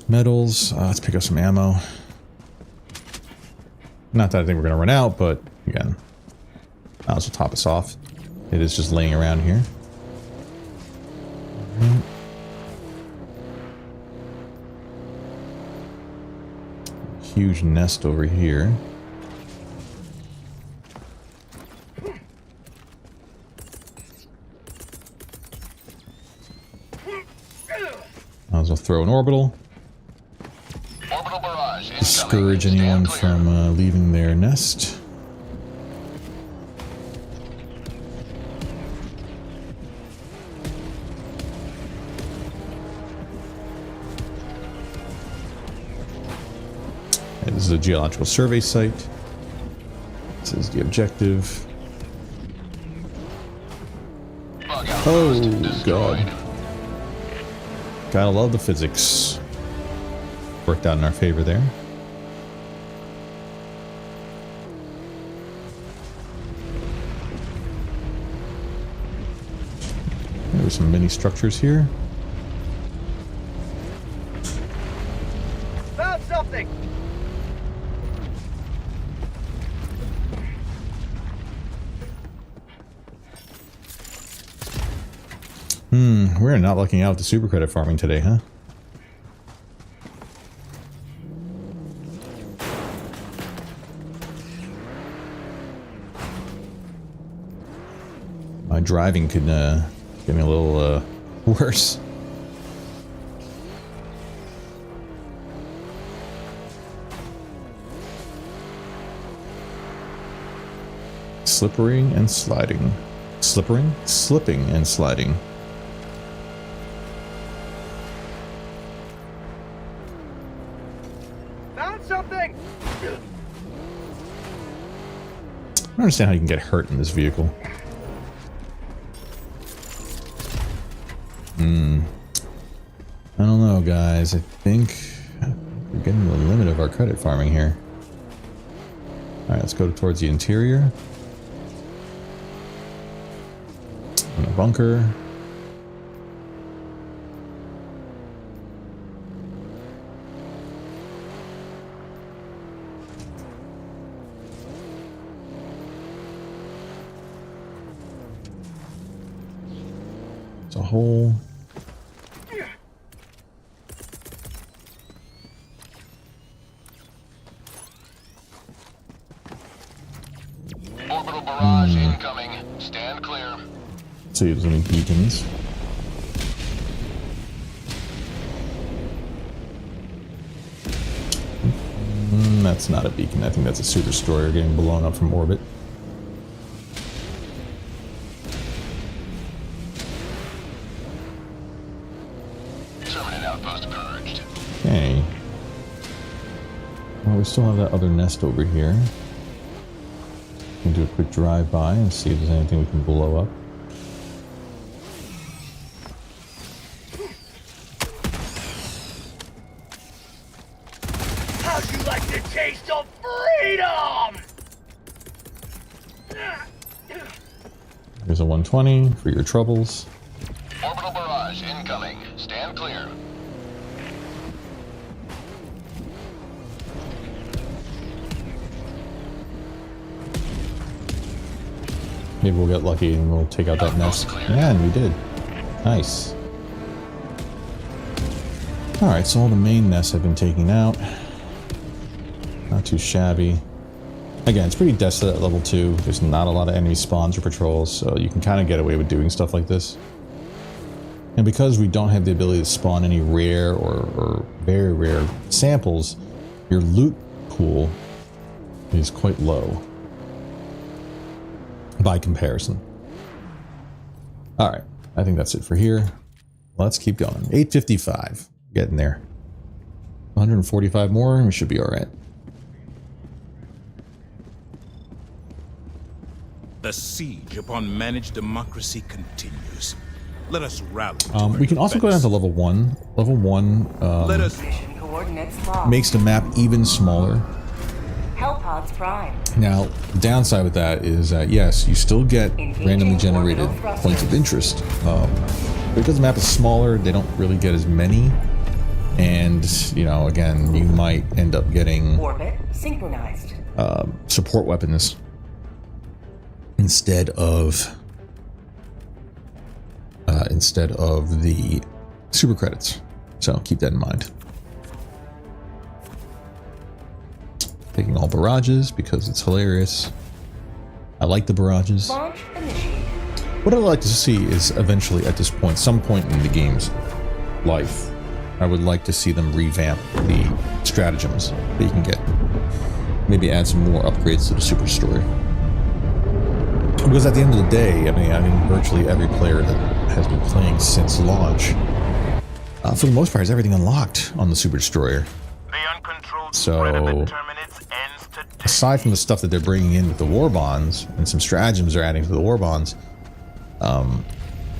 Speaker 2: Metals. Let's pick up some ammo. Not that I think we're going to run out, but again, might as well top us off. It is just laying around here. Alright. Huge nest over here. throw an orbital.
Speaker 7: Orbital barrage incoming.
Speaker 2: Discourage anyone
Speaker 7: Stand clear.
Speaker 2: from leaving their nest. This is a geological survey site. This is the objective.
Speaker 7: Bug
Speaker 2: Oh,
Speaker 7: outpost destroyed.
Speaker 2: God. Gotta love the physics. Worked out in our favor there. There's some mini structures here.
Speaker 5: Found something!
Speaker 2: We're not lucking out with the super credit farming today, huh? My driving could get me a little worse. Slippery and sliding. Slipping and sliding.
Speaker 5: Found something!
Speaker 2: I don't understand how you can get hurt in this vehicle. I don't know, guys. I think we're getting to the limit of our credit farming here. Alright, let's go towards the interior. In a bunker. It's a hole.
Speaker 7: Orbital barrage incoming. Stand clear.
Speaker 2: Let's see if there's any beacons. That's not a beacon. I think that's a super destroyer getting blown up from orbit.
Speaker 7: Terminate outpost purged.
Speaker 2: Okay. Well, we still have that other nest over here. We can do a quick drive-by and see if there's anything we can blow up.
Speaker 5: How'd you like the taste of freedom?
Speaker 2: Here's a 120 for your troubles.
Speaker 7: Orbital barrage incoming. Stand clear.
Speaker 2: Maybe we'll get lucky and we'll take out that nest. Yeah, and we did. Nice. Alright, so all the main nests have been taken out. Not too shabby. Again, it's pretty desolate at level 2. There's not a lot of enemy spawns or patrols, so you can kind of get away with doing stuff like this. And because we don't have the ability to spawn any rare or very rare samples, your loot pool is quite low by comparison. Alright, I think that's it for here. Let's keep going. 855. Getting there. 145 more and we should be alright.
Speaker 6: The siege upon managed democracy continues. Let us rally.
Speaker 2: We can also go down to level 1. Level 1
Speaker 6: Let us
Speaker 3: Mission coordinates logged.
Speaker 2: makes the map even smaller.
Speaker 3: Hellpods prime.
Speaker 2: Now, the downside with that is that, yes, you still get randomly generated points of interest. Because the map is smaller, they don't really get as many. And, you know, again, you might end up getting
Speaker 3: Orbit synchronized.
Speaker 2: support weapons instead of the super credits. So keep that in mind. Taking all barrages because it's hilarious. I like the barrages.
Speaker 3: Launch initiated.
Speaker 2: What I'd like to see is eventually at this point, some point in the game's life, I would like to see them revamp the stratagems that you can get. Maybe add some more upgrades to the super story. Because at the end of the day, I mean, virtually every player that has been playing since launch, for the most part, has everything unlocked on the Super Destroyer.
Speaker 4: The uncontrolled spread of the
Speaker 2: So,
Speaker 4: Terminids ends today.
Speaker 2: aside from the stuff that they're bringing in with the war bonds and some stratagems they're adding to the war bonds,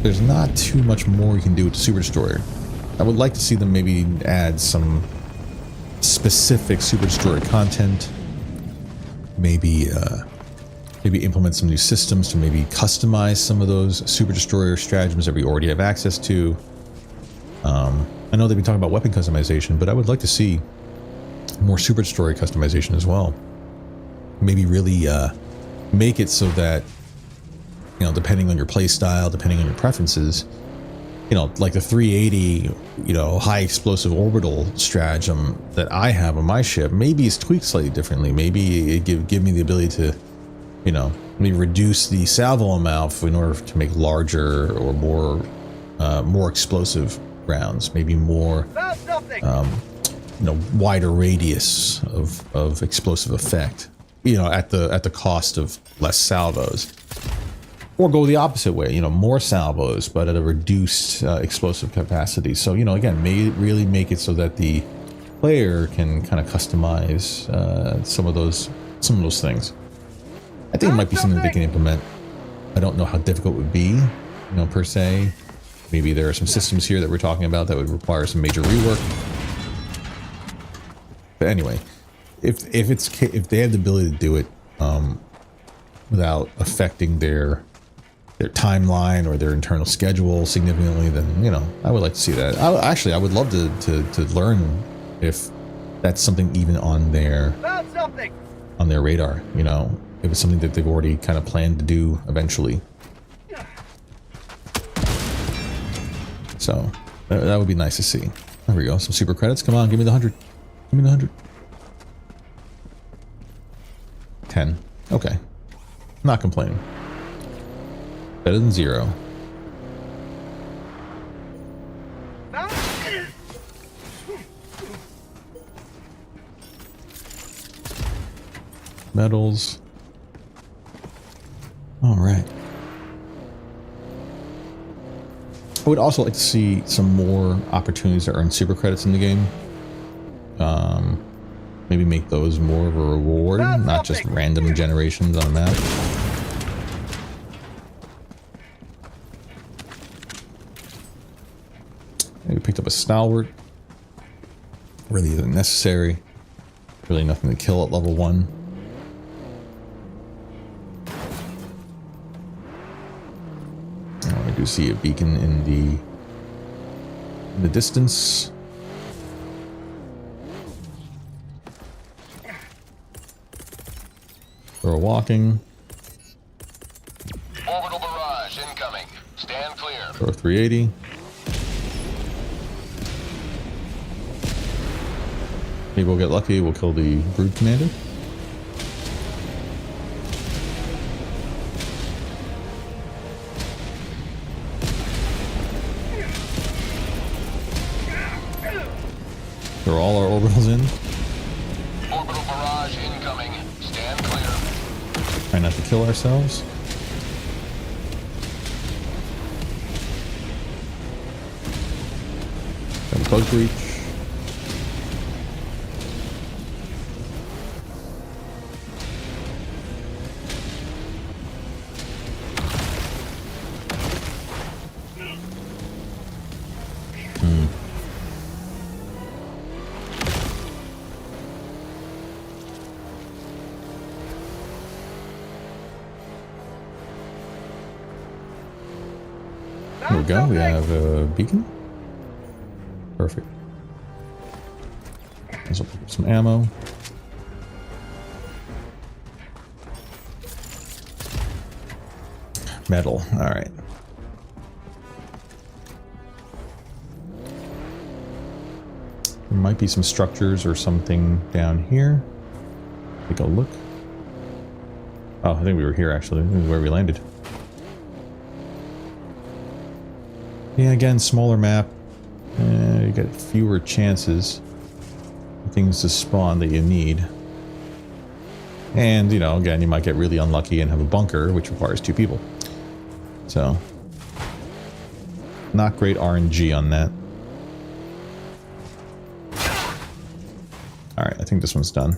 Speaker 2: there's not too much more you can do with the Super Destroyer. I would like to see them maybe add some specific Super Destroyer content. Maybe implement some new systems to maybe customize some of those Super Destroyer stratagems that we already have access to. I know they've been talking about weapon customization, but I would like to see more Super Destroyer customization as well. Maybe really make it so that, you know, depending on your play style, depending on your preferences, you know, like the 380, you know, high explosive orbital stratagem that I have on my ship, maybe it's tweaked slightly differently. Maybe it give me the ability to, you know, maybe reduce the salvo amount in order to make larger or more explosive rounds. Maybe more,
Speaker 5: Found something.
Speaker 2: you know, wider radius of explosive effect. You know, at the cost of less salvos. Or go the opposite way, you know, more salvos, but at a reduced explosive capacity. So, you know, again, really make it so that the player can kind of customize some of those things. I think it might be something that they can implement. I don't know how difficult it would be, you know, per se. Maybe there are some systems here that we're talking about that would require some major rework. But anyway, if they have the ability to do it without affecting their timeline or their internal schedule significantly, then, you know, I would like to see that. I would love to learn if that's something even on their
Speaker 5: Found something.
Speaker 2: radar, you know, if it's something that they've already kind of planned to do eventually. So that would be nice to see. There we go, some super credits. Come on, give me the 100. Give me the 100. 10. Okay. Not complaining. Better than 0.
Speaker 5: Found
Speaker 2: Medals. All right. I would also like to see some more opportunities to earn super credits in the game. Maybe make those more of a reward, not just random generations on a map. Maybe picked up a stalwart. Really isn't necessary. Really nothing to kill at level 1. I do see a beacon in the distance. They're walking.
Speaker 7: Orbital barrage incoming. Stand clear.
Speaker 2: Throw 380. Maybe we'll get lucky. We'll kill the Brood Commander. Throw all our orbitals in.
Speaker 7: Orbital barrage incoming. Stand clear.
Speaker 2: Try not to kill ourselves. Got a bug breach. There we go. We have a beacon. Perfect. Let's pick up some ammo. Metal. All right. There might be some structures or something down here. Take a look. Oh, I think we were here actually. This is where we landed. Yeah, again, smaller map. get fewer chances for things to spawn that you need. And, you know, again, you might get really unlucky and have a bunker, which requires 2 people. So, not great RNG on that. Alright, I think this one's done.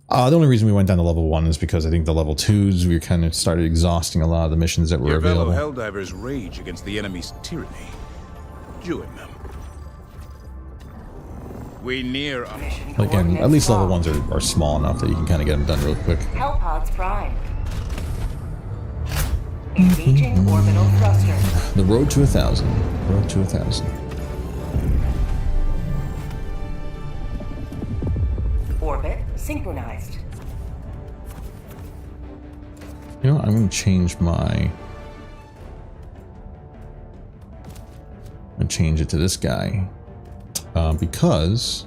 Speaker 2: The only reason we went down to level 1 is because I think the level 2s, we kind of started exhausting a lot of the missions that were
Speaker 6: Your fellow
Speaker 2: available.
Speaker 6: Helldivers rage against the enemy's tyranny. Join them. We near our...
Speaker 2: But again, at least level 1s are small enough that you can kind of get them done real quick.
Speaker 3: Hellpods prime. Engaging orbital thruster.
Speaker 2: The road to 1,000. Road to 1,000.
Speaker 3: Orbit synchronized.
Speaker 2: You know, I'm going to change my... I'm going to change it to this guy. Because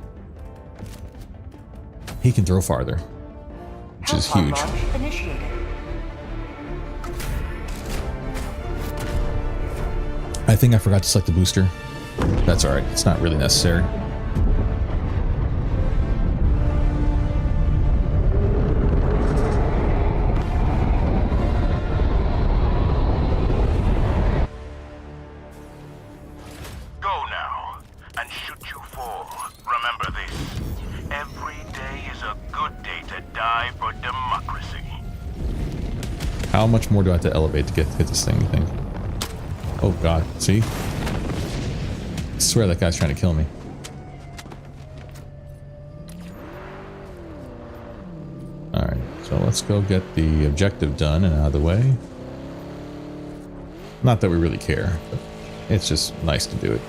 Speaker 2: he can throw farther, which is
Speaker 3: Hellpod
Speaker 2: huge.
Speaker 3: launch initiated.
Speaker 2: I think I forgot to select the booster. That's alright. It's not really necessary.
Speaker 4: Go now and shoot you fall. Remember this. Every day is a good day to die for democracy.
Speaker 2: How much more do I have to elevate to get this thing, you think? Oh god, see? I swear that guy's trying to kill me. Alright, so let's go get the objective done and out of the way. Not that we really care, but it's just nice to do it.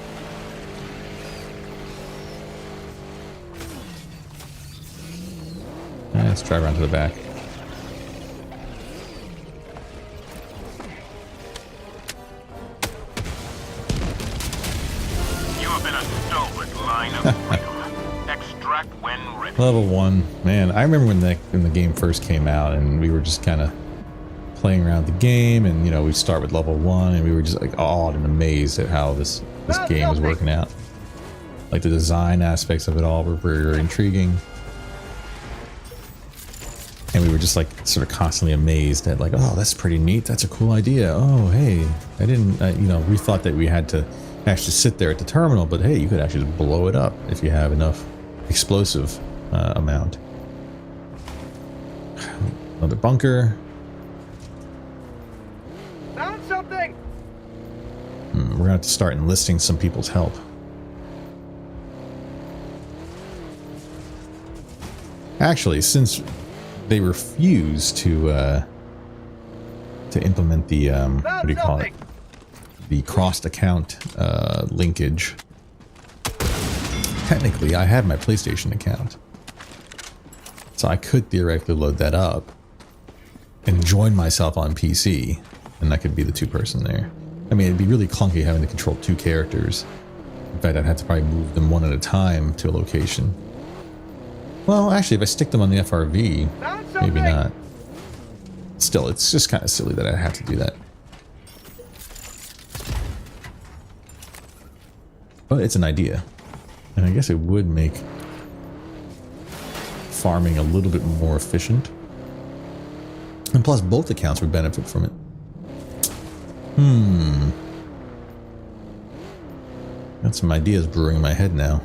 Speaker 2: Let's drive around to the back.
Speaker 4: You have been a stalwart line of freedom. Extract when ready.
Speaker 2: Level 1. Man, I remember when the game first came out and we were just kind of playing around the game, and you know, we start with level 1 and we were just like awed and amazed at how this game was working out. Like the design aspects of it all were very intriguing. And we were just like sort of constantly amazed at like, oh, that's pretty neat. That's a cool idea. Oh, hey, I didn't, you know, we thought that we had to actually sit there at the terminal, but hey, you could actually just blow it up if you have enough explosive amount. Another bunker.
Speaker 5: Found something!
Speaker 2: We're gonna have to start enlisting some people's help. Actually, since they refuse to implement the what do you call it? The crossed account linkage. Technically, I have my PlayStation account, so I could theoretically load that up and join myself on PC, and that could be the 2-person there. I mean, it'd be really clunky having to control 2 characters. In fact, I'd have to probably move them one at a time to a location. Well, actually, if I stick them on the FRV, maybe not. Still, it's just kind of silly that I have to do that. But it's an idea. And I guess it would make farming a little bit more efficient. And plus, both accounts would benefit from it. Got some ideas brewing in my head now.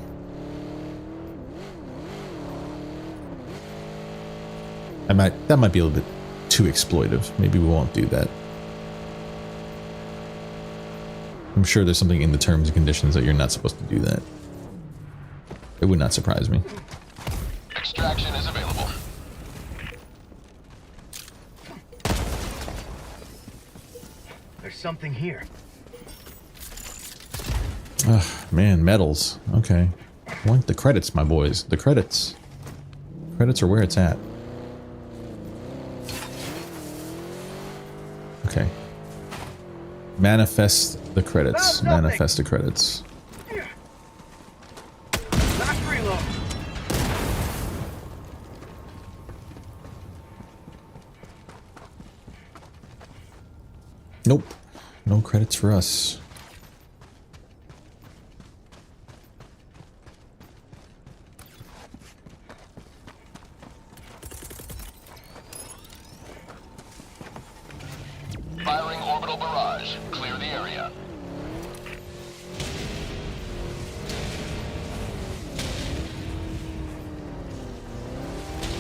Speaker 2: That might be a little bit too exploitive. Maybe we won't do that. I'm sure there's something in the terms and conditions that you're not supposed to do that. It would not surprise me.
Speaker 7: Extraction is available.
Speaker 5: There's something here.
Speaker 2: Ugh, man, medals. Okay. I want the credits, my boys. The credits. Credits are where it's at. Okay. Manifest the credits. Manifest the credits.
Speaker 5: Last reload.
Speaker 2: Nope. No credits for us.
Speaker 7: orbital barrage. Clear the area.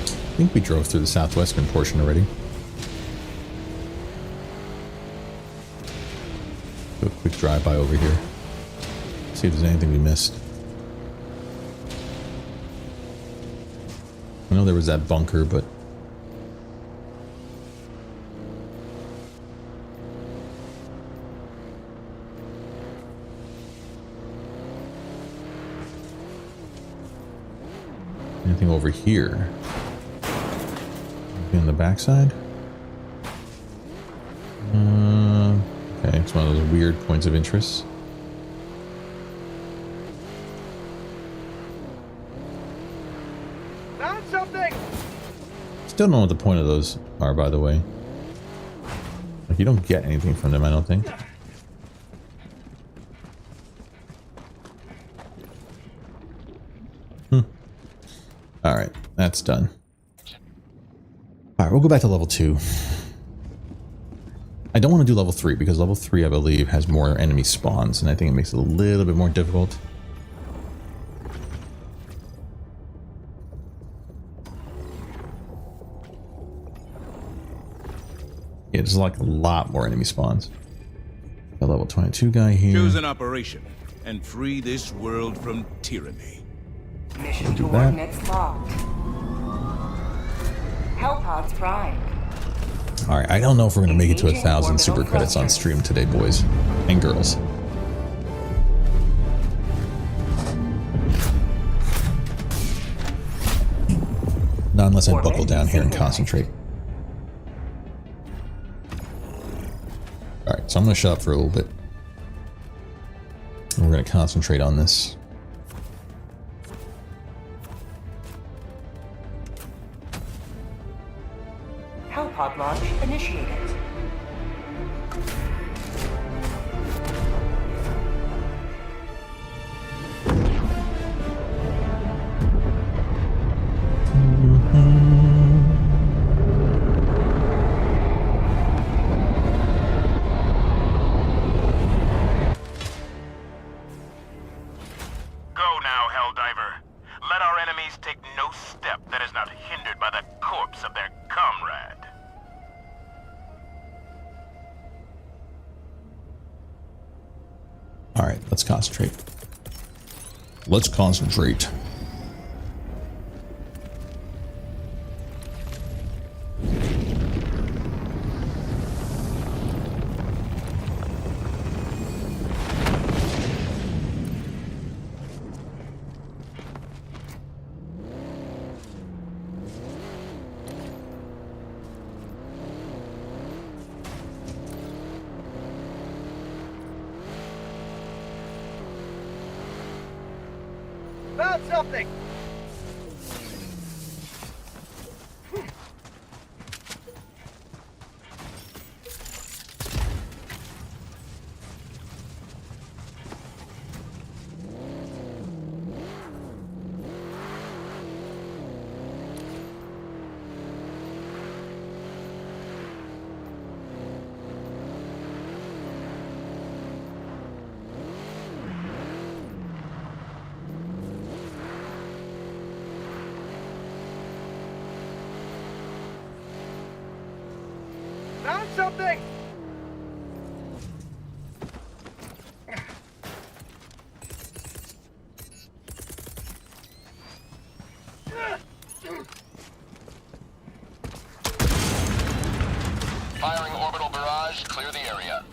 Speaker 2: I think we drove through the southwestern portion already. Do a quick drive-by over here. See if there's anything we missed. I know there was that bunker, but... anything over here? Anything on the backside? Okay, it's one of those weird points of interest.
Speaker 5: Found something!
Speaker 2: Still don't know what the point of those are, by the way. Like, you don't get anything from them, I don't think. Alright, that's done. Alright, we'll go back to level 2. I don't want to do level 3 because level 3, I believe, has more enemy spawns, and I think it makes it a little bit more difficult. Yeah, there's like a lot more enemy spawns. The level 22 guy here.
Speaker 6: Choose an operation and free this world from tyranny.
Speaker 3: Mission
Speaker 2: Do that.
Speaker 3: coordinates locked. Hellpods primed.
Speaker 2: Alright, I don't know if we're going to make it to
Speaker 3: Engaging
Speaker 2: 1,000
Speaker 3: orbital
Speaker 2: super credits on
Speaker 3: thrusters.
Speaker 2: stream today, boys and girls. Not unless I
Speaker 3: Orbit
Speaker 2: buckle down here and
Speaker 3: synchronized.
Speaker 2: concentrate. Alright, so I'm going to shut up for a little bit. And we're going to concentrate on this.
Speaker 3: Hellpod launch initiated.
Speaker 4: Go now, Helldiver. Let our enemies take no step that is not hindered by the corpse of their comrade.
Speaker 2: Alright, let's concentrate. Let's concentrate.
Speaker 5: Found something! Found something!
Speaker 7: Firing orbital barrage. Clear the area.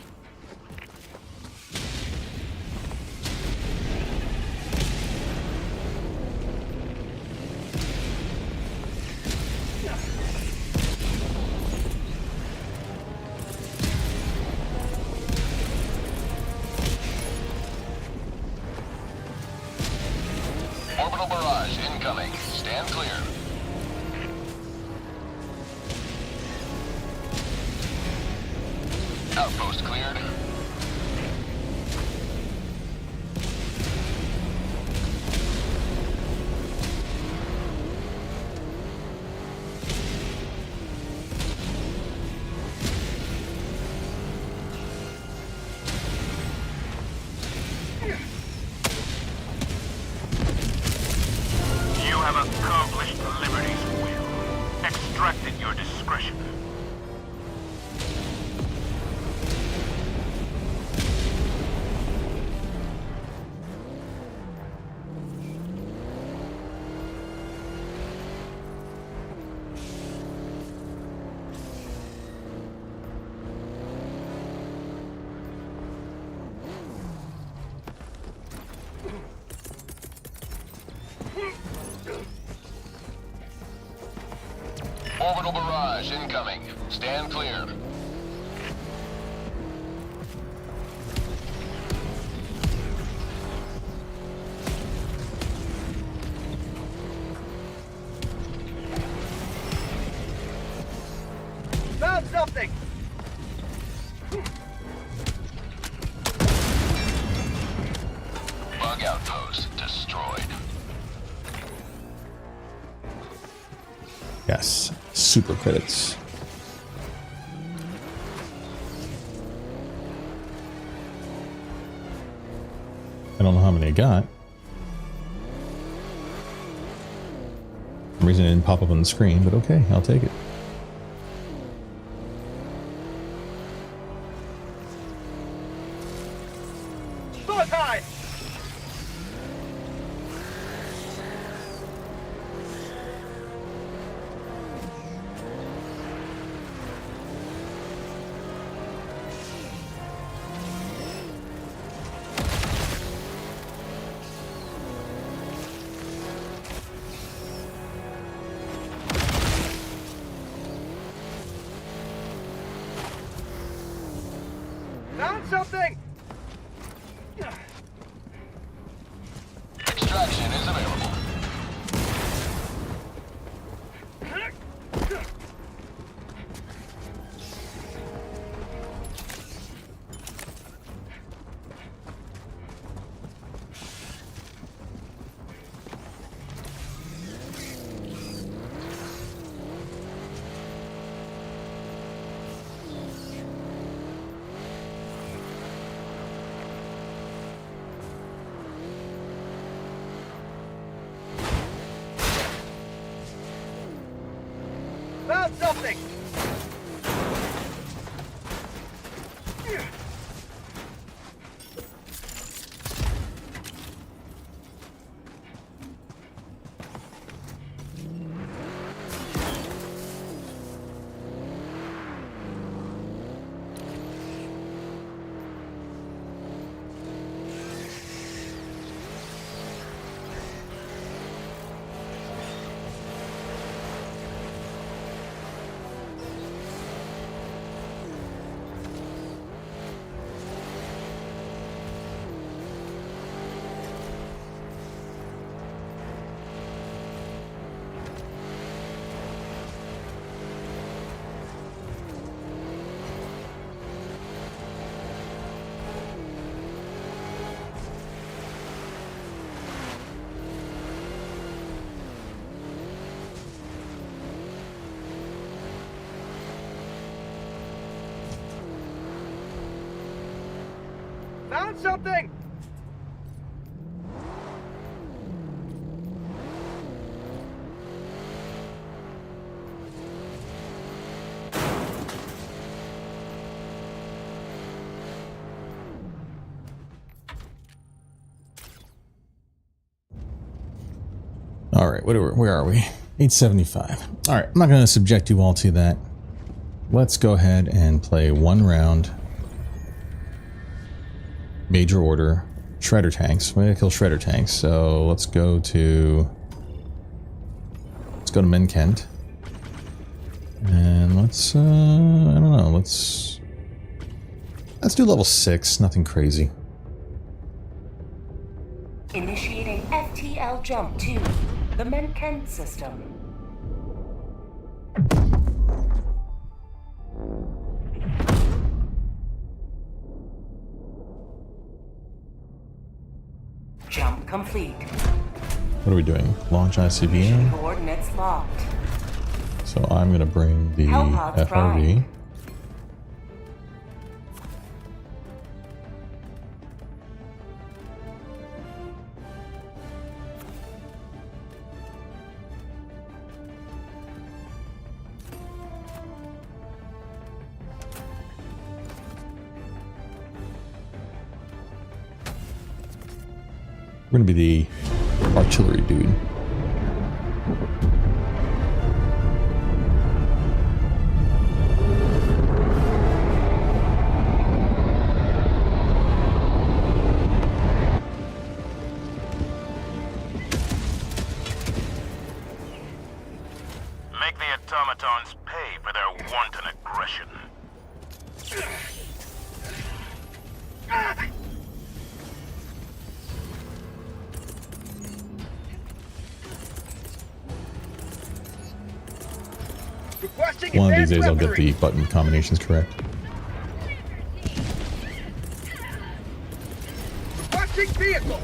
Speaker 7: Orbital barrage incoming. Stand clear. Outpost cleared.
Speaker 4: Extract at your discretion.
Speaker 7: Orbital barrage incoming. Stand clear.
Speaker 5: Found something!
Speaker 7: Bug outpost destroyed.
Speaker 2: Yes, super credits. I don't know how many I got. For some reason it didn't pop up on the screen, but okay, I'll take it.
Speaker 5: Bug hide! Found something!
Speaker 7: Extraction is available.
Speaker 5: Found something! Found something!
Speaker 2: All right, where are we? 875. All right, I'm not going to subject you all to that. Let's go ahead and play one round. Major order. Shredder tanks. We're going to kill shredder tanks. So let's go to Menkent. And let's I don't know, let's do level 6, nothing crazy.
Speaker 3: Initiating FTL jump to the Menkent system. Jump complete.
Speaker 2: What are we doing? Launch ICBM?
Speaker 3: Coordinates locked.
Speaker 2: So I'm going to bring the
Speaker 3: Hellpods
Speaker 2: FRV.
Speaker 3: primed.
Speaker 2: We're gonna be the artillery dude.
Speaker 4: Make the automatons pay for their wanton aggression.
Speaker 5: Requesting
Speaker 2: One of these
Speaker 5: advanced
Speaker 2: days I'll get
Speaker 5: weaponry.
Speaker 2: the button combinations correct.
Speaker 5: Requesting vehicle.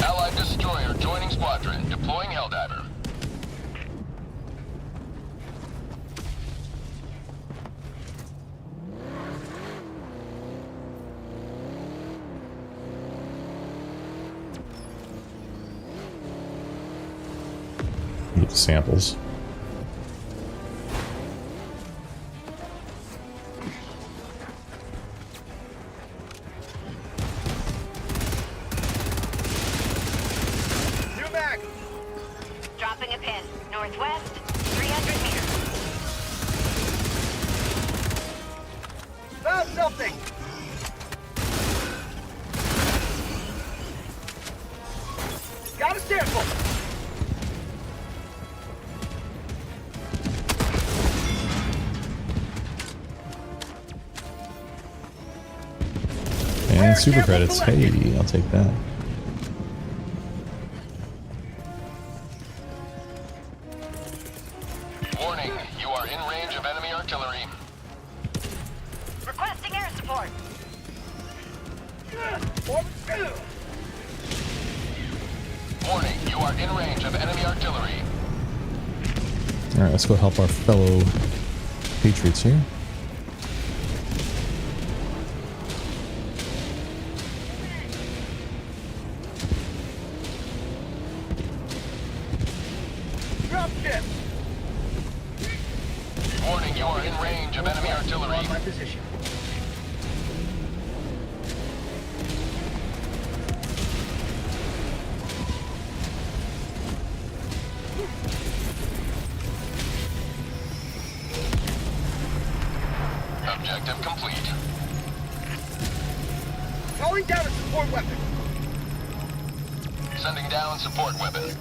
Speaker 7: Allied destroyer joining squadron. Deploying Helldiver.
Speaker 2: Get the samples.
Speaker 5: New mag.
Speaker 8: Dropping a pin. Northwest, 300 meters.
Speaker 5: Found something. Got a sample.
Speaker 2: And super credits. Hey, I'll take that.
Speaker 7: Warning, you are in range of enemy artillery.
Speaker 8: Requesting air support.
Speaker 7: Warning, you are in range of enemy artillery.
Speaker 2: Alright, let's go help our fellow patriots here.
Speaker 5: Drop ship.
Speaker 7: Warning, you are in range of enemy artillery.
Speaker 5: On my position.
Speaker 7: Objective complete.
Speaker 5: Calling down a support weapon.
Speaker 7: Sending down support weapon.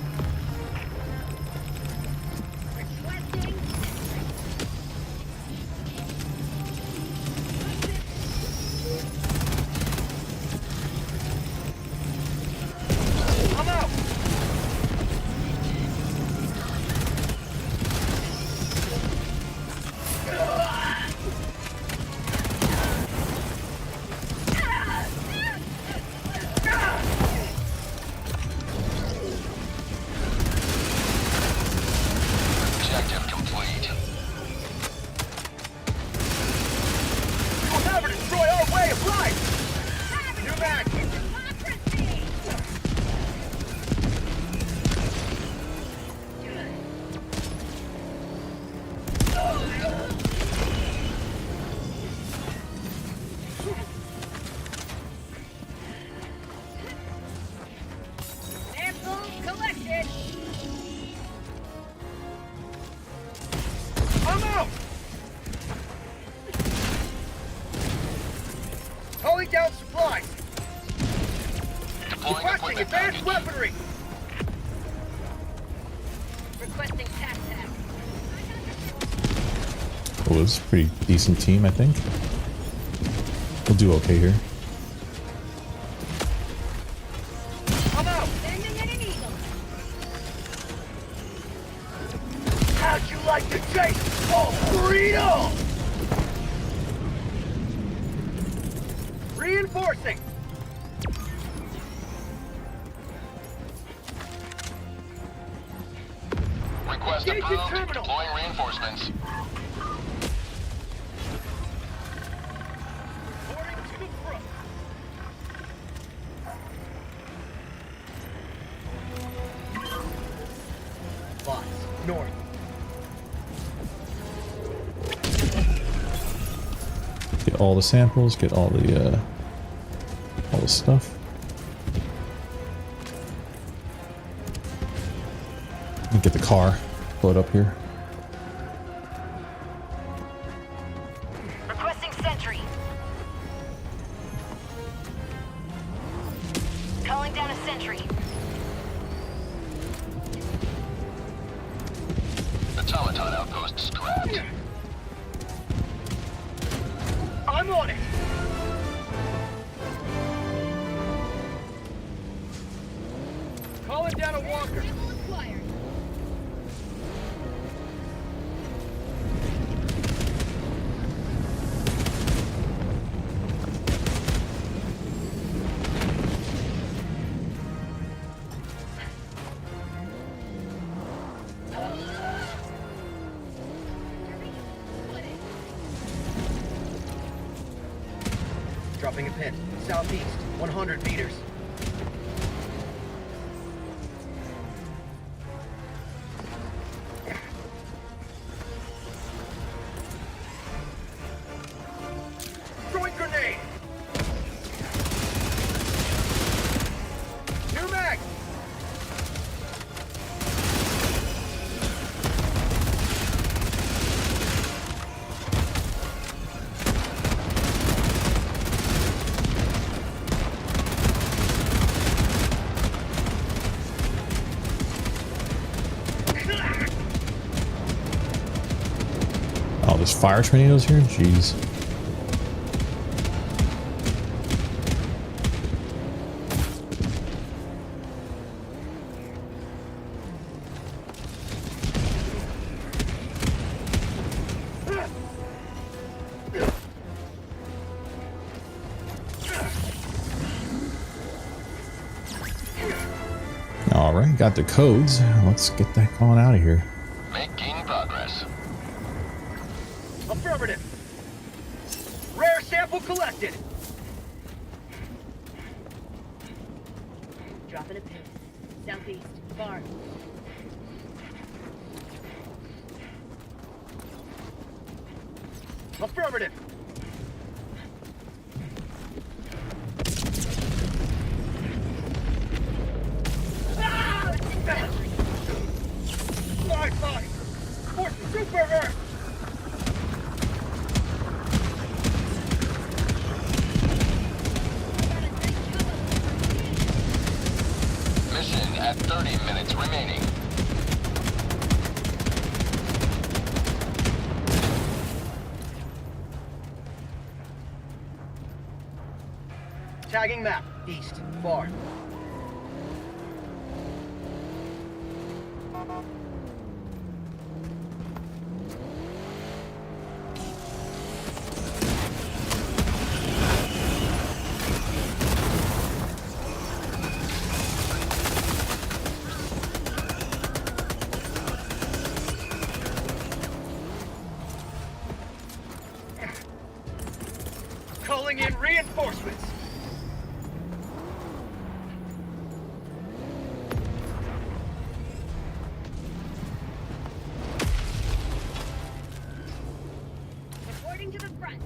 Speaker 5: I'm out.
Speaker 7: Objective complete.
Speaker 5: You'll never destroy our way of life. New mag.
Speaker 8: Sample collected.
Speaker 5: I'm out. Calling down supplies.
Speaker 7: Deploying
Speaker 5: Requesting
Speaker 7: equipment
Speaker 5: advanced
Speaker 7: package.
Speaker 5: weaponry.
Speaker 8: Requesting TAC.
Speaker 2: Well, it was a pretty decent team, I think. We'll do okay here.
Speaker 5: I'm out.
Speaker 8: Sending in an eagle.
Speaker 5: How'd you like to chase all freedom? Reinforcing.
Speaker 7: Request
Speaker 5: Engage in
Speaker 7: approved.
Speaker 5: terminal.
Speaker 7: Deploying reinforcements.
Speaker 5: Reporting to the front. Bots, north.
Speaker 2: all the samples, get all the stuff. And get the car, load up here.
Speaker 8: Requesting sentry. Calling down a sentry.
Speaker 7: Automaton outpost scrapped.
Speaker 5: I'm on it! Calling down a walker. Dropping a pin. Southeast, 100 meters. Throwing grenade! New mag!
Speaker 2: Oh, there's fire tornadoes here? Jeez. Alright, got the codes. Let's get that going out of here.
Speaker 7: Making progress.
Speaker 5: Affirmative. Rare sample collected.
Speaker 8: Dropping a pin. Southeast. Far.
Speaker 5: Affirmative. Bye. Force super Earth.
Speaker 7: Mission at 30 minutes remaining.
Speaker 5: Tagging map. East. Far. Calling in reinforcements.
Speaker 8: Reporting to the front.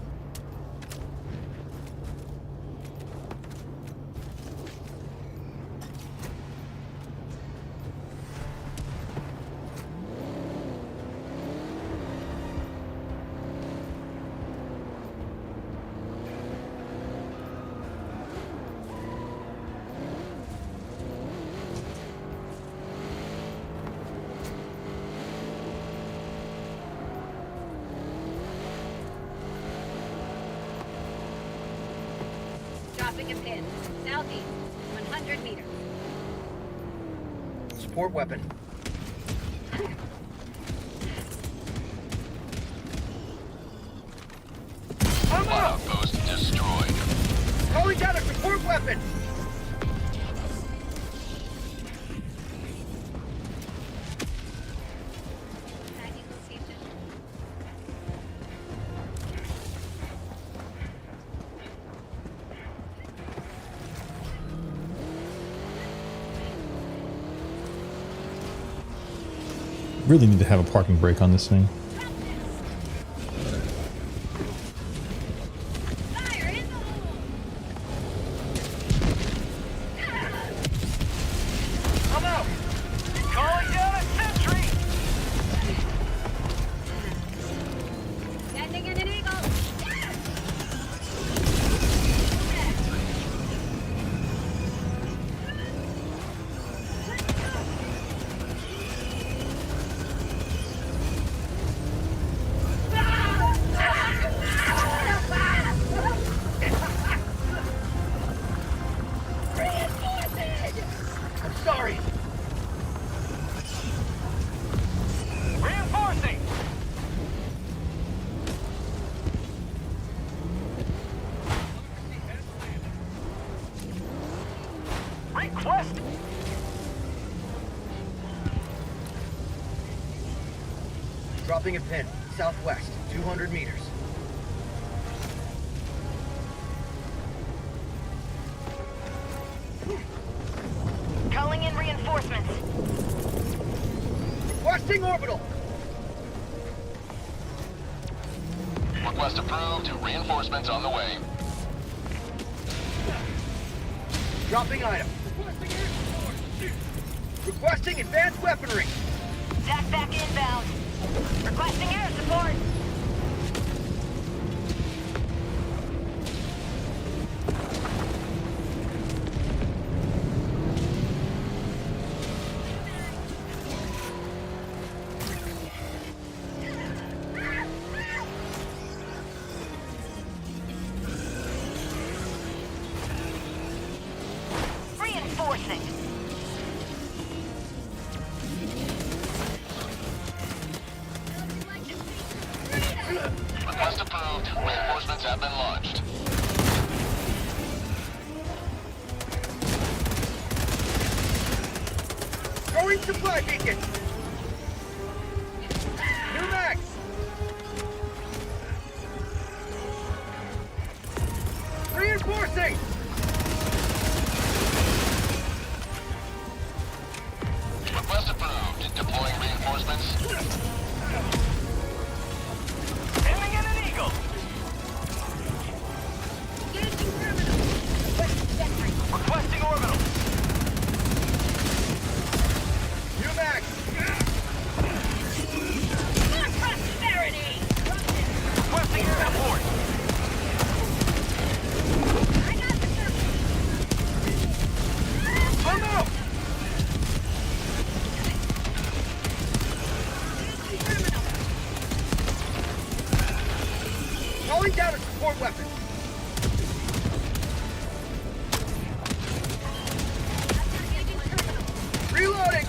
Speaker 8: Dropping a pin. Southeast. 100 meters.
Speaker 5: Support weapon. I'm up!
Speaker 7: Outpost destroyed.
Speaker 5: Calling down a support weapon!
Speaker 8: Tagging location.
Speaker 2: Really need to have a parking brake on this thing.
Speaker 8: Northwest.
Speaker 5: Dropping a pin. Southwest. 200 meters.
Speaker 8: Calling in reinforcements.
Speaker 5: Requesting orbital.
Speaker 7: Request approved. Reinforcements on the way.
Speaker 5: Dropping item. Requesting advanced weaponry.
Speaker 8: Zack back inbound. Requesting air support. Reinforcing.
Speaker 7: Request approved. Reinforcements have been launched.
Speaker 5: Throwing supply beacon. New max. Reinforcing.
Speaker 7: Request approved. Deploying reinforcements.
Speaker 5: Aiming in an eagle. Requesting orbital. New max. Requesting support. I'm out. Calling down a support weapon. Reloading.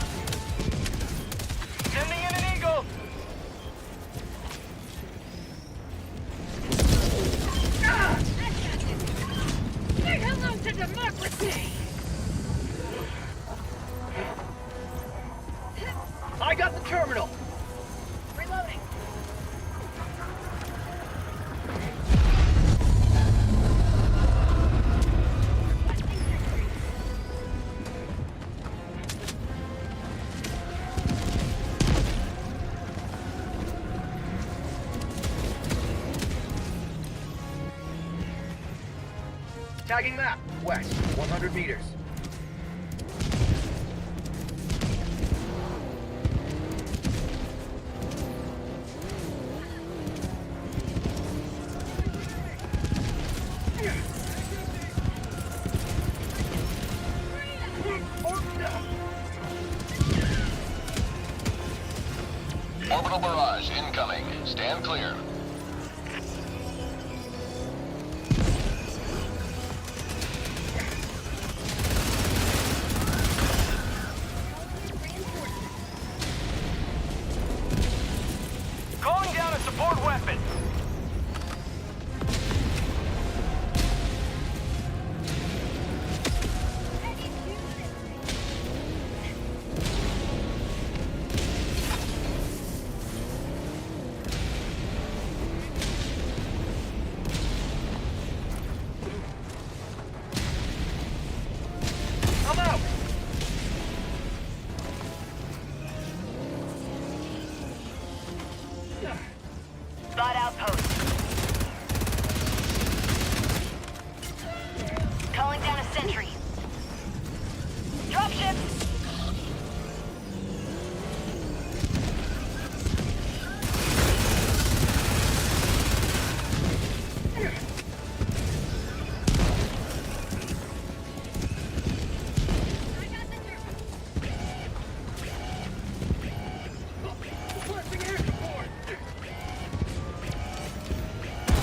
Speaker 5: Sending in an eagle.
Speaker 8: Say hello to democracy!
Speaker 5: I got the terminal.
Speaker 8: Reloading.
Speaker 5: Tagging map. West. 100 meters.
Speaker 7: Orbital barrage incoming. Stand clear.
Speaker 5: Calling down a support weapon. I'm out.
Speaker 8: Spot outpost. Calling down a sentry. Dropship!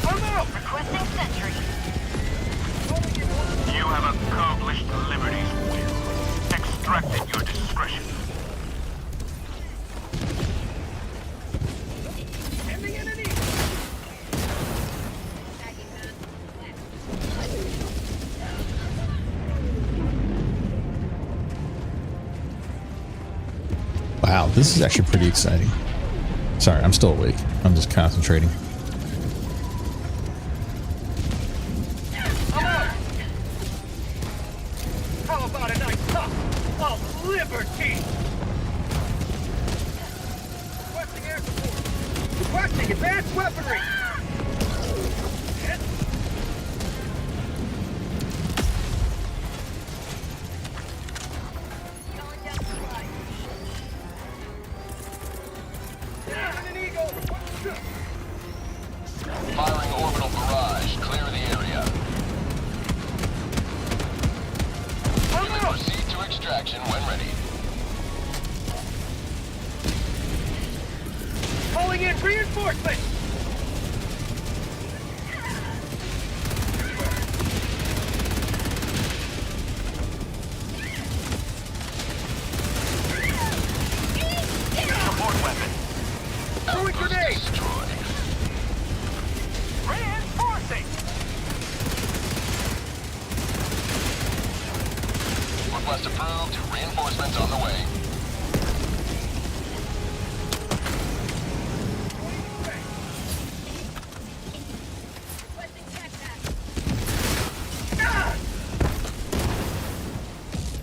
Speaker 5: I'm out.
Speaker 8: Requesting sentry.
Speaker 4: You have accomplished Liberty's will. Extracted your discretion.
Speaker 5: Ending in an eagle.
Speaker 2: This is actually pretty exciting. Sorry, I'm still awake. I'm just concentrating.
Speaker 5: I'm out! How about a nice cup of liberty? Requesting air support. Requesting advanced weaponry.
Speaker 7: Firing orbital barrage. Clear the area. You may proceed to extraction when ready.
Speaker 5: Calling in reinforcements! Support weapon! Throwing
Speaker 7: Outpost
Speaker 5: grenade!
Speaker 7: destroyed.
Speaker 5: Reinforcing!
Speaker 7: Request approved. Reinforcements on the way.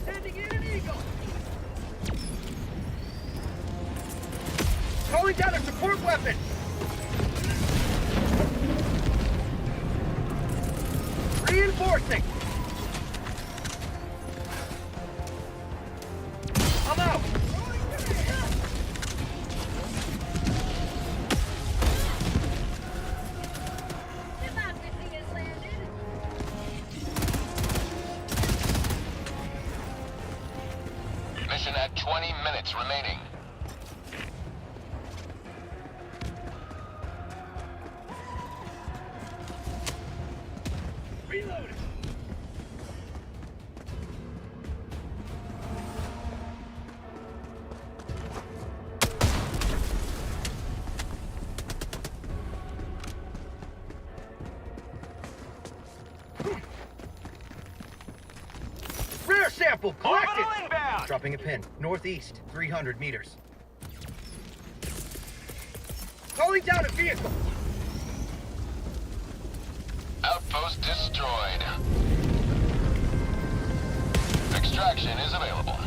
Speaker 5: Sending in an eagle! Calling down a support weapon! Reinforcing! I'm out!
Speaker 7: Mission at 20 minutes remaining.
Speaker 5: Reloading! Rare sample collected! Dropping a pin, northeast, 300 meters. Calling down a vehicle!
Speaker 7: Outpost destroyed. Extraction is available.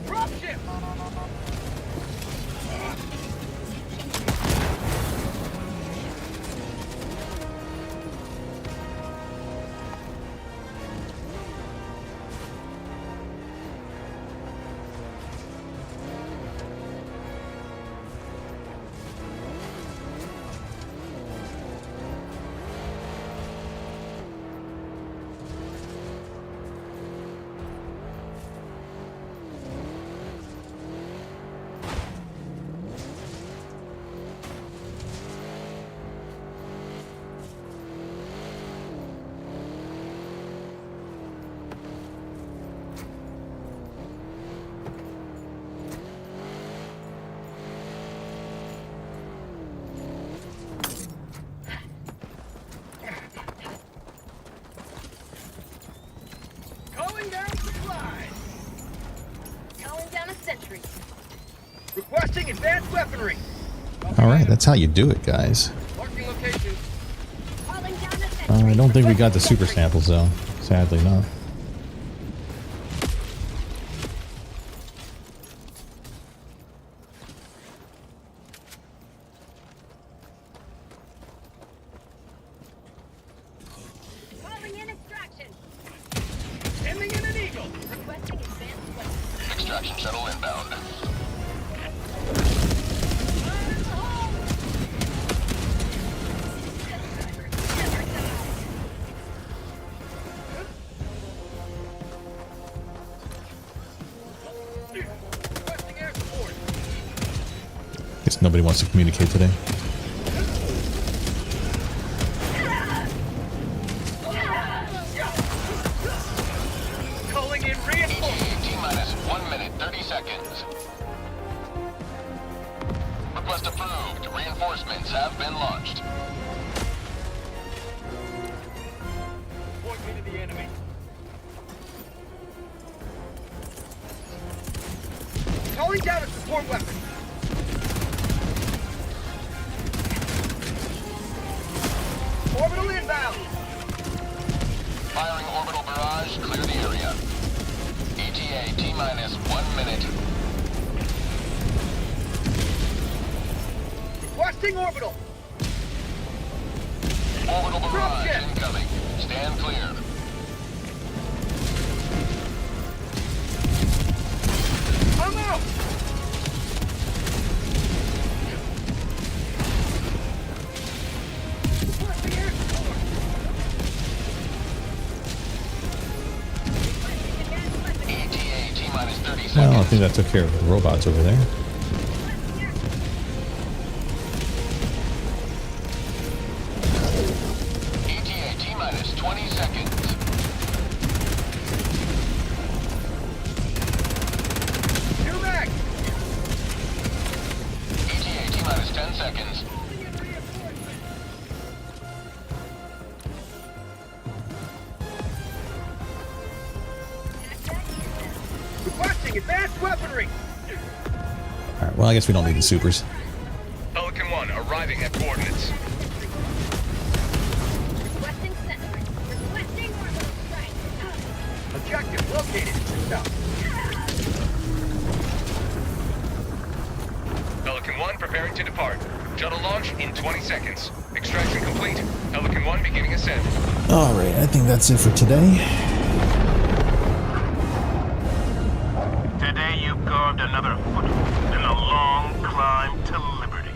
Speaker 5: Dropship! Calling down supplies!
Speaker 8: Calling down a sentry.
Speaker 5: Requesting advanced weaponry!
Speaker 2: All right, that's how you do it, guys.
Speaker 5: Marking location.
Speaker 8: Calling down a sentry.
Speaker 2: I don't think we got the super samples though. Sadly, not.
Speaker 8: Calling in extraction.
Speaker 5: Sending in an eagle!
Speaker 8: Requesting advanced weapons.
Speaker 7: Extraction shuttle inbound.
Speaker 5: Requesting
Speaker 2: Nobody wants to communicate today.
Speaker 5: Calling in reinforcements.
Speaker 7: T-minus 1 minute, 30 seconds. Request approved. Reinforcements have been launched.
Speaker 5: Point me to the enemy. Calling down a support weapon. Orbital inbound.
Speaker 7: Firing orbital barrage. Clear the area. ETA T-minus 1 minute.
Speaker 5: Requesting orbital.
Speaker 7: Orbital barrage
Speaker 5: Dropship.
Speaker 7: incoming. Stand clear.
Speaker 5: I'm out. Requesting air support.
Speaker 7: ETA T-minus 30 seconds.
Speaker 2: Well, I think that took care of the robots over there.
Speaker 7: ETA T-minus 20 seconds.
Speaker 5: New mag.
Speaker 7: ETA T-minus 10 seconds.
Speaker 5: Requesting advanced weaponry.
Speaker 2: Alright, well, I guess we don't need the supers.
Speaker 5: Pelican 1 arriving at coordinates.
Speaker 8: Requesting sentry. Requesting orbital strike.
Speaker 5: Objective located. Stop. Pelican 1 preparing to depart. Shuttle launch in 20 seconds. Extraction complete. Pelican 1 beginning ascent.
Speaker 2: Alright, I think that's it for today.
Speaker 4: Today you carved another foothold in a long climb to liberty.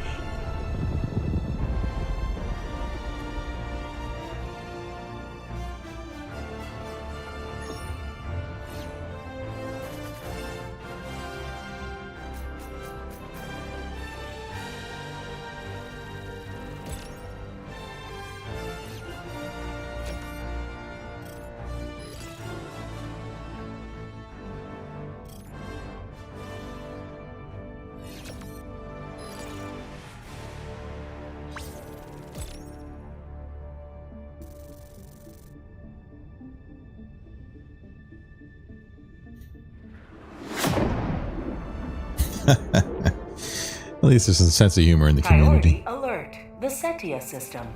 Speaker 2: At least there's a sense of humor in the community.
Speaker 3: Priority alert. The Setia system.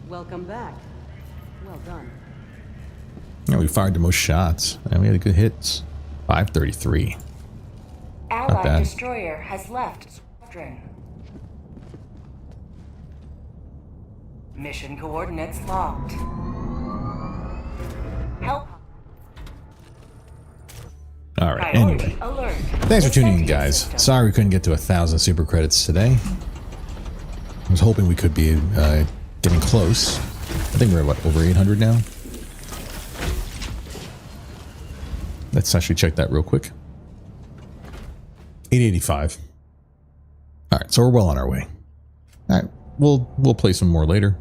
Speaker 9: Welcome back. Well done.
Speaker 2: Yeah, we fired the most shots, and we had good hits. 533.
Speaker 3: Allied
Speaker 2: bad.
Speaker 3: destroyer has left squadron. Mission coordinates locked. Help.
Speaker 2: Alright,
Speaker 3: Priority
Speaker 2: anyway.
Speaker 3: alert.
Speaker 2: Thanks for
Speaker 3: The
Speaker 2: tuning in,
Speaker 3: Setia
Speaker 2: guys.
Speaker 3: system.
Speaker 2: Sorry we couldn't get to 1,000 super credits today. I was hoping we could be getting close. I think we're at, what, over 800 now? Let's actually check that real quick. 885. Alright, so we're well on our way. Alright, we'll play some more later.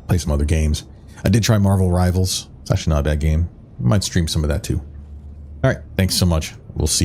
Speaker 2: Play some other games. I did try Marvel Rivals. It's actually not a bad game. Might stream some of that too. Alright, thanks so much. We'll see you.